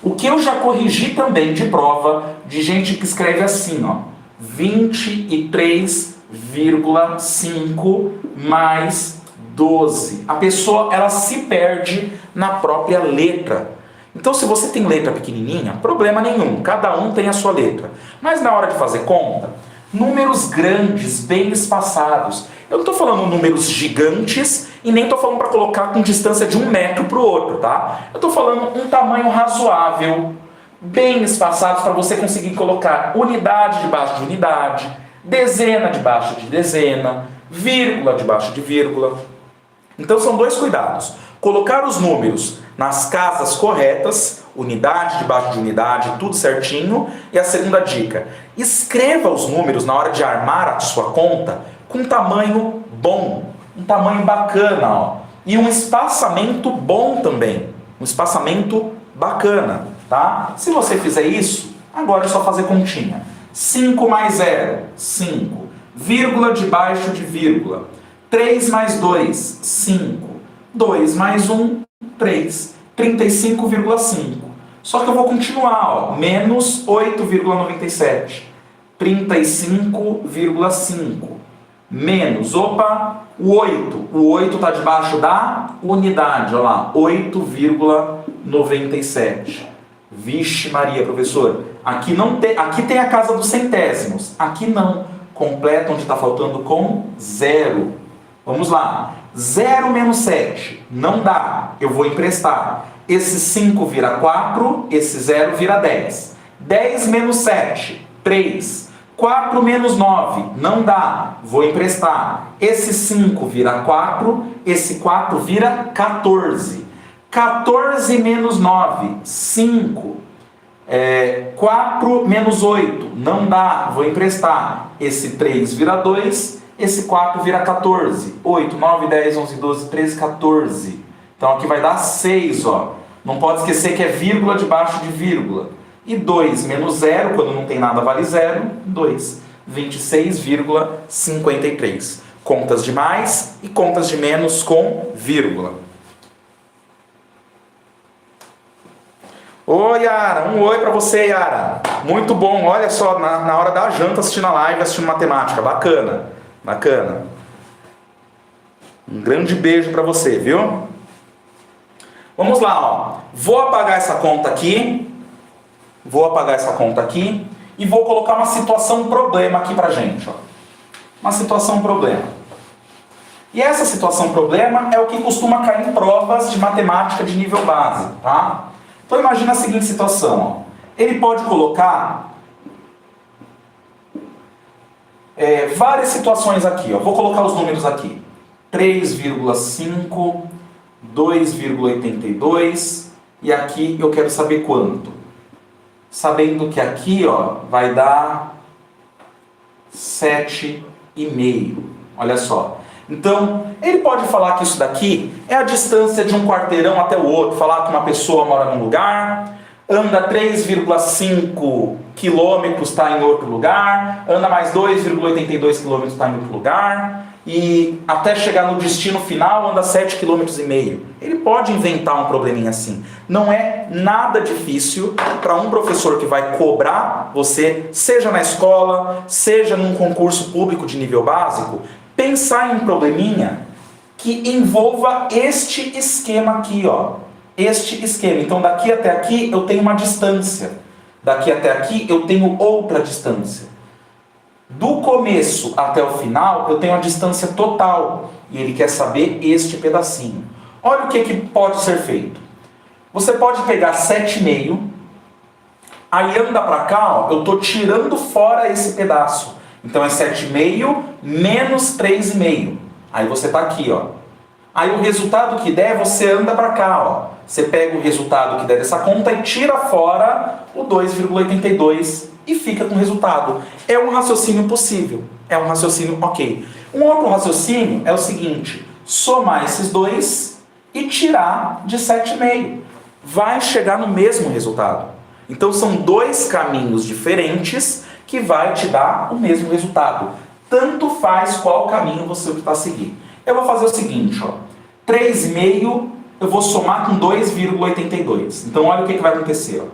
O que eu já corrigi também de prova de gente que escreve assim, ó, 23,5 mais 12. A pessoa, ela se perde na própria letra. Então, se você tem letra pequenininha, problema nenhum, cada um tem a sua letra. Mas na hora de fazer conta, números grandes, bem espaçados. Eu não estou falando números gigantes e nem estou falando para colocar com distância de 1 metro para o outro, tá? Eu estou falando um tamanho razoável, bem espaçados para você conseguir colocar unidade debaixo de unidade, dezena debaixo de dezena, vírgula debaixo de vírgula. Então são 2 cuidados. Colocar os números nas casas corretas, unidade debaixo de unidade, tudo certinho. E a segunda dica, escreva os números na hora de armar a sua conta com um tamanho bom, um tamanho bacana, ó. E um espaçamento bom também, um espaçamento bacana, tá? Se você fizer isso, agora é só fazer continha. 5 mais 0, 5, vírgula debaixo de vírgula. 3 mais 2, 5. 2 mais 1, 3, 35,5. Só que eu vou continuar, ó, menos 8,97. 35,5. Menos, opa, o 8. O 8 está debaixo da unidade, olha lá, 8,97. Vixe Maria, professor. Aqui, não tem, aqui tem a casa dos centésimos. Aqui não. Completa onde está faltando com 0. Vamos lá. 0 menos 7. Não dá. Eu vou emprestar. Esse 5 vira 4. Esse 0 vira 10. 10 menos 7. 3. 4 menos 9. Não dá. Vou emprestar. Esse 5 vira 4. Esse 4 vira 14. 14 menos 9. 5. 4 menos 8. Não dá. Vou emprestar. Esse 3 vira 2. Esse 4 vira 14. 8, 9, 10, 11, 12, 13, 14. Então aqui vai dar 6, ó. Não pode esquecer que é vírgula debaixo de vírgula. E 2 menos 0, quando não tem nada vale 0, 2. 26,53. Contas de mais e contas de menos com vírgula. Oi, Yara. Um oi pra você, Yara. Muito bom. Olha só, na hora da janta assistindo a live, assistindo matemática. Bacana. Bacana. Um grande beijo pra você, viu? Vamos lá, ó. Vou apagar essa conta aqui. E vou colocar uma situação problema aqui pra gente, ó. Uma situação problema. E essa situação problema é o que costuma cair em provas de matemática de nível base, tá? Então imagina a seguinte situação, ó. Ele pode colocar várias situações aqui, ó. Vou colocar os números aqui. 3,5, 2,82 e aqui eu quero saber quanto. Sabendo que aqui, ó, vai dar 7,5. Olha só. Então, ele pode falar que isso daqui é a distância de um quarteirão até o outro. Falar que uma pessoa mora num lugar, anda 3,5 quilômetros, está em outro lugar, anda mais 2,82 quilômetros, está em outro lugar, e até chegar no destino final anda 7,5 quilômetros. Ele pode inventar um probleminha assim. Não é nada difícil para um professor que vai cobrar você, seja na escola, seja num concurso público de nível básico, pensar em um probleminha que envolva este esquema aqui, ó. Este esquema. Então, daqui até aqui eu tenho uma distância. Daqui até aqui eu tenho outra distância. Do começo até o final eu tenho a distância total. E ele quer saber este pedacinho. Olha o que pode ser feito. Você pode pegar 7,5. Aí anda para cá, ó, eu estou tirando fora esse pedaço. Então é 7,5 menos 3,5. Aí você está aqui, ó. Aí o resultado que der, você anda para cá, ó. Você pega o resultado que der dessa conta e tira fora o 2,82 e fica com o resultado. É um raciocínio possível. É um raciocínio ok. Um outro raciocínio é o seguinte: somar esses dois e tirar de 7,5. Vai chegar no mesmo resultado. Então são dois caminhos diferentes que vai te dar o mesmo resultado. Tanto faz qual caminho você optar a seguir. Eu vou fazer o seguinte, ó. 3,5 eu vou somar com 2,82. Então olha o que vai acontecer, ó.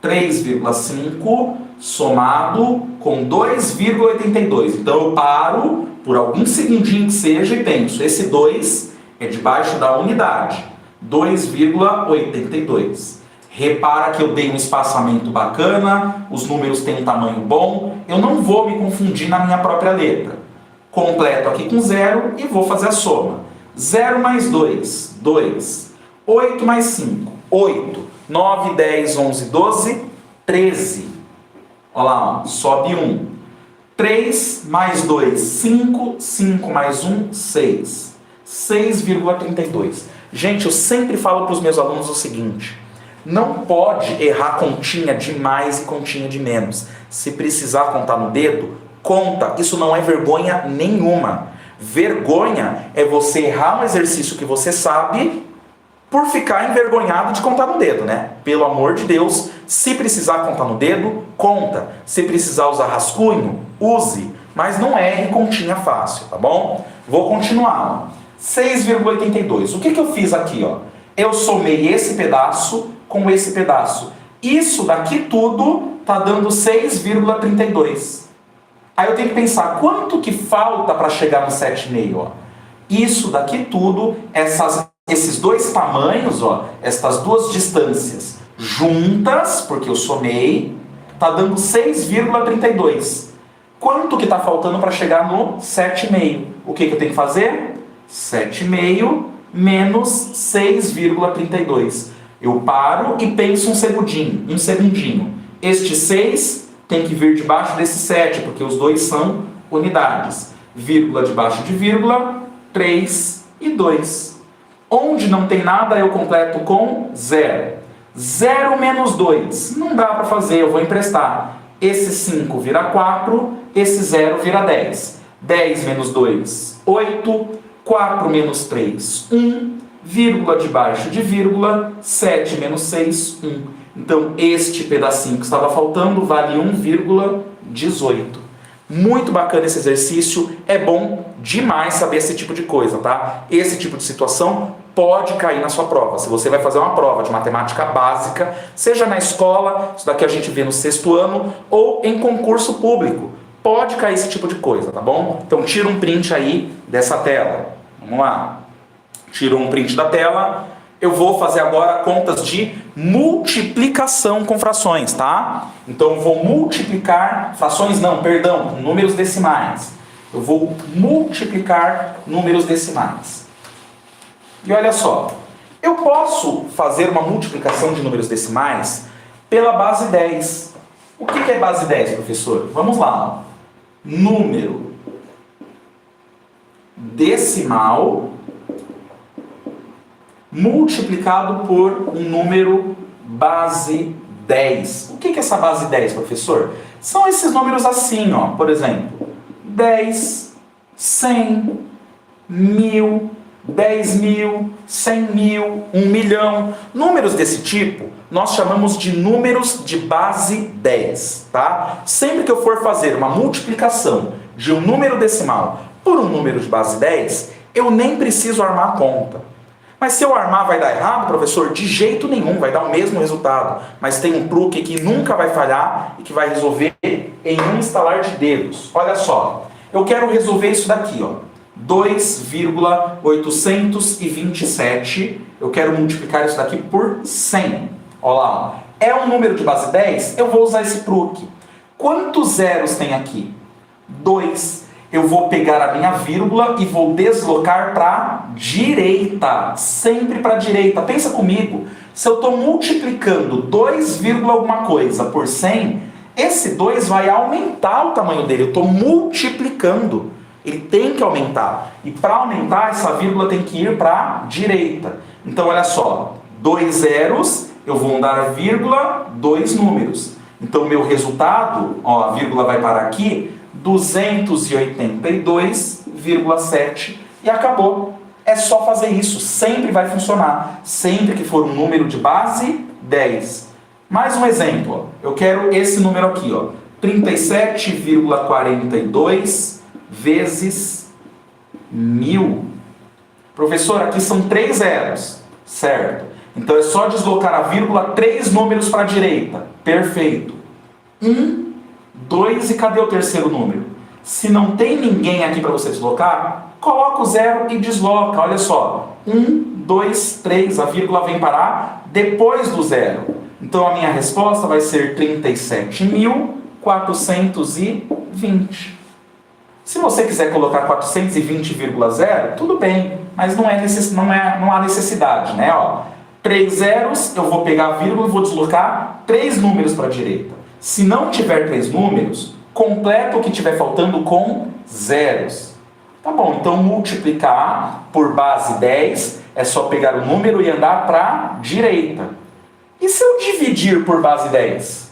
3,5 somado com 2,82. Então eu paro por algum segundinho que seja e penso, esse 2 é debaixo da unidade. 2,82. Repara que eu dei um espaçamento bacana, os números têm um tamanho bom, eu não vou me confundir na minha própria letra. Completo aqui com 0 e vou fazer a soma. 0 mais 2, 2. 8 mais 5, 8. 9, 10, 11, 12, 13. Olha lá, ó, sobe 1. 3 mais 2, 5. 5 mais 1, 6. 6,32. Gente, eu sempre falo para os meus alunos o seguinte: não pode errar continha de mais e continha de menos. Se precisar contar no dedo, conta. Isso não é vergonha nenhuma. Vergonha é você errar um exercício que você sabe por ficar envergonhado de contar no dedo, né? Pelo amor de Deus, se precisar contar no dedo, conta. Se precisar usar rascunho, use. Mas não erre continha fácil, tá bom? Vou continuar. 6,82. O que eu fiz aqui, ó? Eu somei esse pedaço com esse pedaço. Isso daqui tudo está dando 6,32. Aí eu tenho que pensar, quanto que falta para chegar no 7,5? Isso daqui tudo, esses dois tamanhos, estas duas distâncias juntas, porque eu somei, está dando 6,32. Quanto que está faltando para chegar no 7,5? O que eu tenho que fazer? 7,5 menos 6,32. Eu paro e penso um segundinho. Este 6 tem que vir debaixo desse 7, porque os dois são unidades. Vírgula debaixo de vírgula, 3 e 2. Onde não tem nada, eu completo com 0. 0 menos 2. Não dá para fazer, eu vou emprestar. Esse 5 vira 4, esse 0 vira 10. 10 menos 2, 8. 4 menos 3, 1. Vírgula debaixo de vírgula, 7 menos 6, 1. Então, este pedacinho que estava faltando vale 1,18. Muito bacana esse exercício. É bom demais saber esse tipo de coisa, tá? Esse tipo de situação pode cair na sua prova. Se você vai fazer uma prova de matemática básica, seja na escola, isso daqui a gente vê no 6º ano, ou em concurso público, pode cair esse tipo de coisa, tá bom? Então, tira um print aí dessa tela. Vamos lá. Tirou um print da tela. Eu vou fazer agora contas de multiplicação com frações, tá? Então eu vou multiplicar, frações não, perdão, números decimais. Eu vou multiplicar números decimais. E olha só, eu posso fazer uma multiplicação de números decimais pela base 10. O que é base 10, professor? Vamos lá. Número decimal multiplicado por um número base 10. O que é essa base 10, professor? São esses números assim, ó. Por exemplo, 10, 100, 1000, 10.000, 100.000, 1 milhão. Números desse tipo, nós chamamos de números de base 10, tá? Sempre que eu for fazer uma multiplicação de um número decimal por um número de base 10, eu nem preciso armar a conta. Mas se eu armar vai dar errado, professor? De jeito nenhum, vai dar o mesmo resultado. Mas tem um truque que nunca vai falhar e que vai resolver em um estalar de dedos. Olha só, eu quero resolver isso daqui, ó. 2,827, eu quero multiplicar isso daqui por 100. Olha lá, é um número de base 10, eu vou usar esse truque. Quantos zeros tem aqui? 2. Eu vou pegar a minha vírgula e vou deslocar para a direita. Sempre para a direita. Pensa comigo. Se eu estou multiplicando 2, alguma coisa por 100, esse 2 vai aumentar o tamanho dele. Eu estou multiplicando. Ele tem que aumentar. E para aumentar, essa vírgula tem que ir para a direita. Então, olha só. 2 zeros, eu vou andar vírgula, 2 números. Então, meu resultado, ó, a vírgula vai parar aqui, 282,7 e acabou. É só fazer isso, sempre vai funcionar, sempre que for um número de base 10. Mais um exemplo, ó. Eu quero esse número aqui, ó, 37,42 vezes 1000. Professor, aqui são 3 zeros, certo? Então é só deslocar a vírgula 3 números para a direita. Perfeito. 1, 2 e cadê o terceiro número? Se não tem ninguém aqui para você deslocar, coloca o 0 e desloca. Olha só. 1, 2, 3, a vírgula vem parar depois do 0. Então a minha resposta vai ser 37.420. Se você quiser colocar 420,0, tudo bem, mas não há necessidade, né? Ó, 3 zeros, eu vou pegar a vírgula e vou deslocar 3 números para a direita. Se não tiver 3 números, completa o que tiver faltando com zeros. Tá bom, então multiplicar por base 10 é só pegar o número e andar para a direita. E se eu dividir por base 10?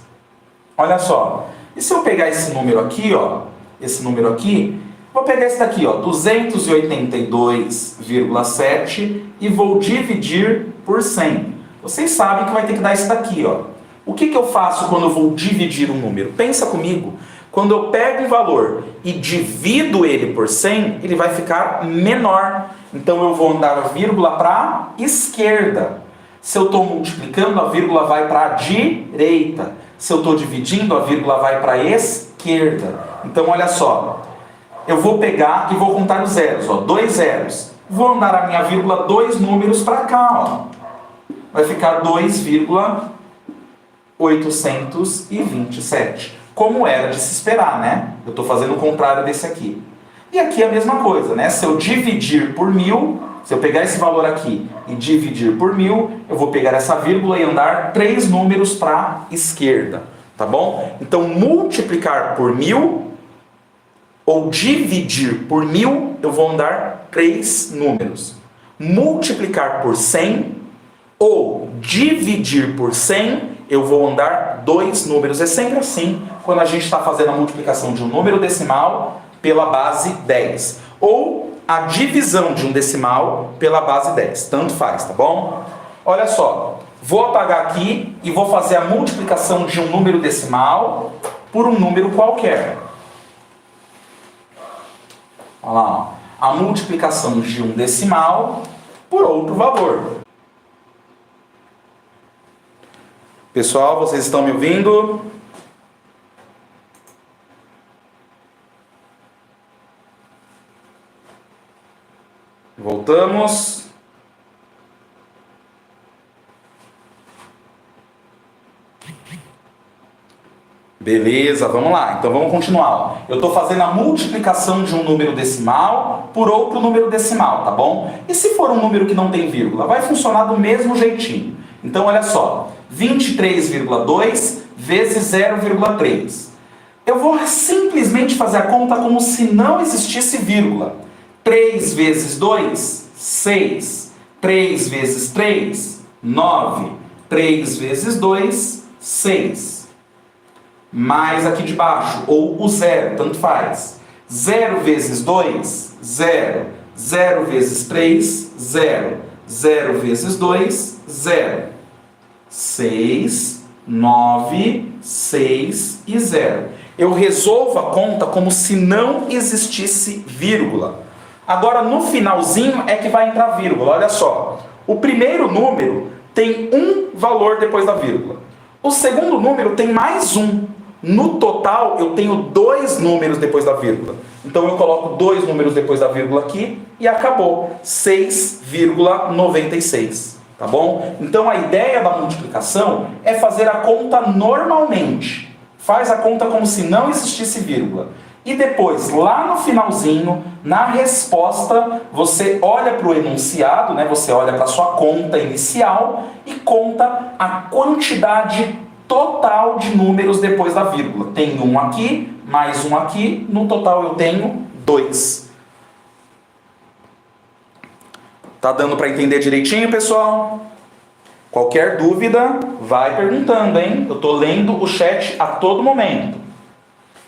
Olha só, e se eu pegar esse número aqui, ó, esse número aqui, vou pegar esse daqui, ó, 282,7 e vou dividir por 100. Vocês sabem que vai ter que dar esse daqui, ó. O que eu faço quando eu vou dividir um número? Pensa comigo. Quando eu pego um valor e divido ele por 100, ele vai ficar menor. Então eu vou andar a vírgula para a esquerda. Se eu estou multiplicando, a vírgula vai para a direita. Se eu estou dividindo, a vírgula vai para a esquerda. Então olha só, eu vou pegar e vou contar os zeros, ó, 2 zeros. Vou andar a minha vírgula 2 números para cá, ó. Vai ficar 2,827. Como era de se esperar, né? Eu estou fazendo o contrário desse aqui. E aqui é a mesma coisa, né? Se eu dividir por 1000, se eu pegar esse valor aqui e dividir por 1000, eu vou pegar essa vírgula e andar 3 números para a esquerda, tá bom? Então, multiplicar por 1000 ou dividir por 1000, eu vou andar 3 números. Multiplicar por 100 ou dividir por 100, eu vou andar 2 números. É sempre assim quando a gente está fazendo a multiplicação de um número decimal pela base 10. Ou a divisão de um decimal pela base 10. Tanto faz, tá bom? Olha só, vou apagar aqui e vou fazer a multiplicação de um número decimal por um número qualquer. Olha lá, ó. A multiplicação de um decimal por outro valor. Pessoal, vocês estão me ouvindo? Voltamos. Beleza, vamos lá. Então vamos continuar. Eu estou fazendo a multiplicação de um número decimal por outro número decimal, tá bom? E se for um número que não tem vírgula? Vai funcionar do mesmo jeitinho. Então olha só, 23,2 vezes 0,3. Eu vou simplesmente fazer a conta como se não existisse vírgula. 3 vezes 2, 6. 3 vezes 3, 9. 3 vezes 2, 6. Mais aqui de baixo, ou o zero, tanto faz. 0 vezes 2, 0. 0 vezes 3, 0. 0 vezes 2, 0. 6, 9, 6 e 0. Eu resolvo a conta como se não existisse vírgula. Agora, no finalzinho é que vai entrar vírgula. Olha só. O primeiro número tem um valor depois da vírgula. O segundo número tem mais um. No total, eu tenho 2 números depois da vírgula. Então, eu coloco 2 números depois da vírgula aqui e acabou. 6,96. Tá bom? Então, a ideia da multiplicação é fazer a conta normalmente. Faz a conta como se não existisse vírgula. E depois, lá no finalzinho, na resposta, você olha para o enunciado, né? Você olha para a sua conta inicial e conta a quantidade total de números depois da vírgula. Tem um aqui, mais um aqui, no total eu tenho 2. Tá dando para entender direitinho, pessoal? Qualquer dúvida, vai perguntando, hein? Eu tô lendo o chat a todo momento.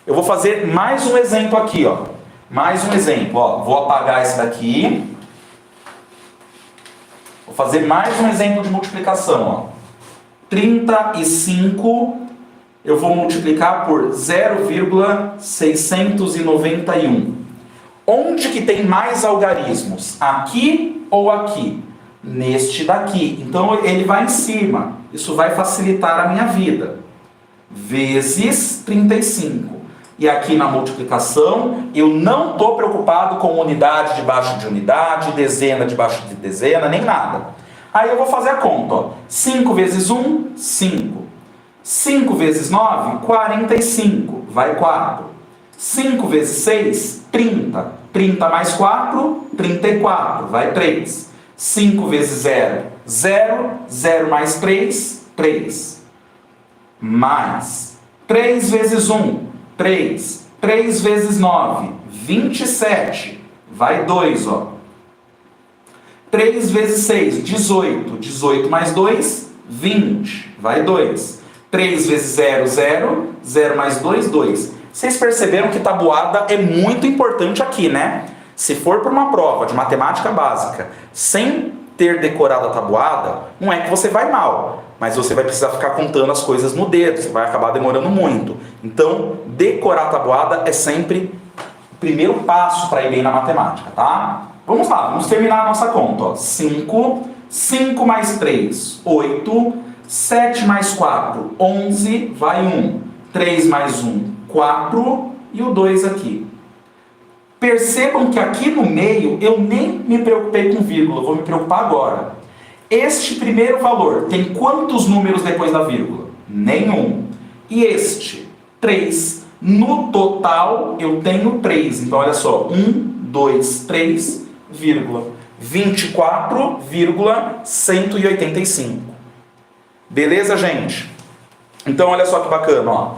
Eu vou fazer mais um exemplo aqui, ó. Mais um exemplo, ó. Vou apagar esse daqui. Vou fazer mais um exemplo de multiplicação, ó. 35, eu vou multiplicar por 0,691. Onde que tem mais algarismos? Aqui ou aqui? Neste daqui. Então ele vai em cima. Isso vai facilitar a minha vida. Vezes 35. E aqui na multiplicação, eu não estou preocupado com unidade debaixo de unidade, dezena debaixo de dezena, nem nada. Aí eu vou fazer a conta. Ó. 5 vezes 1, 5. 5 vezes 9, 45. Vai 4. 5 vezes 6, 30. 30 mais 4, 34. Vai 3. 5 vezes 0, 0. 0 mais 3, 3. Mais 3 vezes 1, 3. 3 vezes 9, 27. Vai 2, ó. 3 vezes 6, 18. 18 mais 2, 20. Vai 2. 3 vezes 0, 0. 0 mais 2, 2. Vocês perceberam que tabuada é muito importante aqui, né? Se for para uma prova de matemática básica sem ter decorado a tabuada, não é que você vai mal. mas você vai precisar ficar contando as coisas no dedo, você vai acabar demorando muito. Então, decorar a tabuada é sempre o primeiro passo para ir bem na matemática, tá? Vamos lá, vamos terminar a nossa conta, ó. 5, 5 mais 3, 8, 7 mais 4, 11, vai 1, 3 mais 1, 4 e o 2 aqui. Percebam que aqui no meio eu nem me preocupei com vírgula, vou me preocupar agora. Este primeiro valor tem quantos números depois da vírgula? Nenhum. E este? 3. No total eu tenho 3. Então olha só, 1, 2, 3, vírgula. 24,185. Beleza, gente? Então olha só que bacana, ó.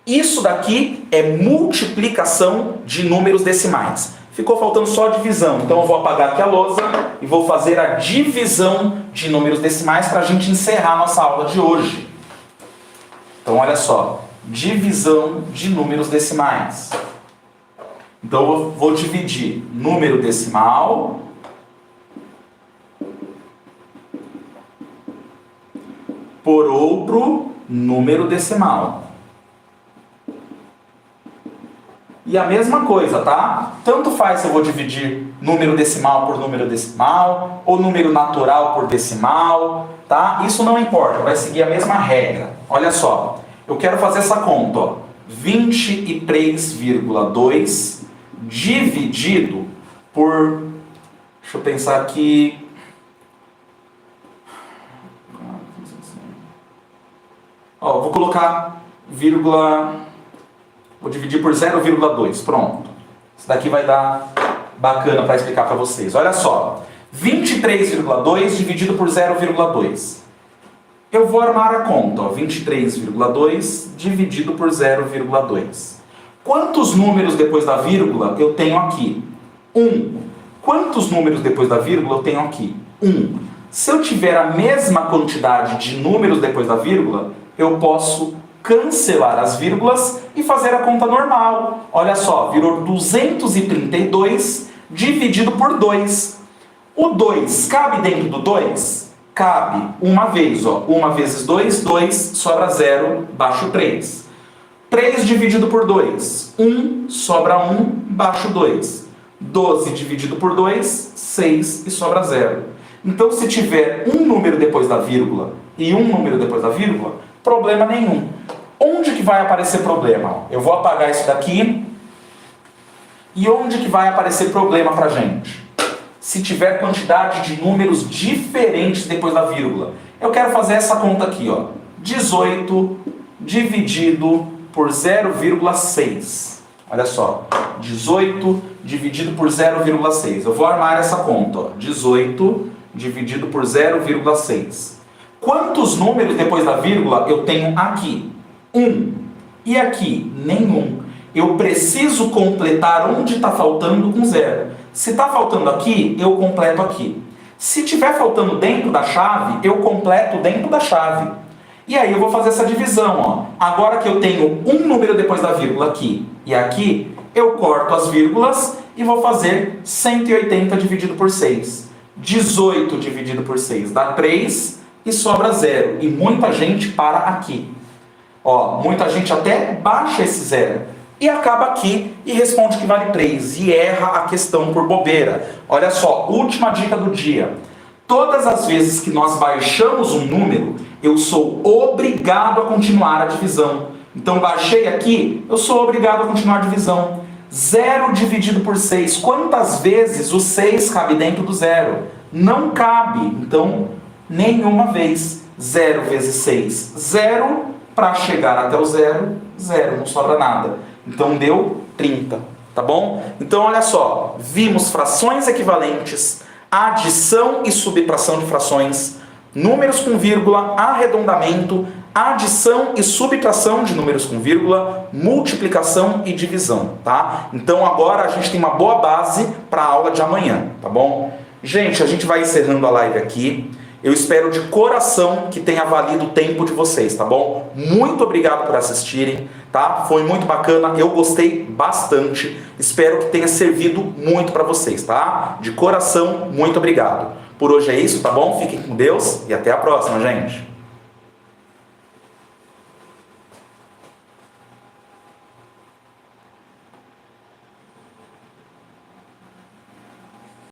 Isso daqui é multiplicação de números decimais. Ficou faltando só a divisão. Então eu vou apagar aqui a lousa e vou fazer a divisão de números decimais para a gente encerrar a nossa aula de hoje. Então olha só, divisão de números decimais. Então eu vou dividir número decimal por outro número decimal. E a mesma coisa, tá? Tanto faz se eu vou dividir número decimal por número decimal, ou número natural por decimal, tá? Isso não importa, vai seguir a mesma regra. Olha só, eu quero fazer essa conta, ó. 23,2 dividido por... Deixa eu pensar aqui... Ó, vou colocar vírgula... Vou dividir por 0,2, pronto. Isso daqui vai dar bacana para explicar para vocês. Olha só, 23,2 dividido por 0,2. Eu vou armar a conta, ó, 23,2 dividido por 0,2. Quantos números depois da vírgula eu tenho aqui? 1. Quantos números depois da vírgula eu tenho aqui? 1. Se eu tiver a mesma quantidade de números depois da vírgula, eu posso cancelar as vírgulas e fazer a conta normal. Olha só, virou 232 dividido por 2. O 2 cabe dentro do 2? Cabe uma vez, ó. 1 vezes 2, 2, sobra 0, baixo 3. 3 dividido por 2, 1, sobra 1, baixo 2. 12 dividido por 2, 6 e sobra 0. Então, se tiver um número depois da vírgula e um número depois da vírgula, problema nenhum. Onde que vai aparecer problema? Eu vou apagar isso daqui. E onde que vai aparecer problema pra gente? Se tiver quantidade de números diferentes depois da vírgula. Eu quero fazer essa conta aqui, ó. 18 dividido por 0,6. Olha só. 18 dividido por 0,6. Eu vou armar essa conta, ó. 18 dividido por 0,6. Quantos números depois da vírgula eu tenho aqui? 1. E aqui? Nenhum. Eu preciso completar onde está faltando com 0. Se está faltando aqui, eu completo aqui. Se estiver faltando dentro da chave, eu completo dentro da chave. E aí eu vou fazer essa divisão, ó. Agora que eu tenho um número depois da vírgula aqui e aqui, eu corto as vírgulas e vou fazer 180 dividido por 6. 18 dividido por 6 dá 3 e sobra 0. E muita gente para aqui. Ó, muita gente até baixa esse 0 e acaba aqui e responde que vale 3 e erra a questão por bobeira. Olha só, última dica do dia. Todas as vezes que nós baixamos um número, eu sou obrigado a continuar a divisão. Então, baixei aqui, eu sou obrigado a continuar a divisão. 0 dividido por 6. Quantas vezes o 6 cabe dentro do 0? Não cabe. Então, nenhuma vez. 0 vezes 6, 0. Para chegar até o 0, 0. Não sobra nada. Então, deu 30. Tá bom? Então, olha só. Vimos frações equivalentes, adição e subtração de frações, números com vírgula, arredondamento, adição e subtração de números com vírgula, multiplicação e divisão, tá? Então agora a gente tem uma boa base para a aula de amanhã, tá bom? Gente, a gente vai encerrando a live aqui. Eu espero de coração que tenha valido o tempo de vocês, tá bom? Muito obrigado por assistirem, tá? Foi muito bacana, eu gostei bastante. Espero que tenha servido muito para vocês, tá? De coração, muito obrigado. Por hoje é isso, tá bom? Fiquem com Deus e até a próxima, gente.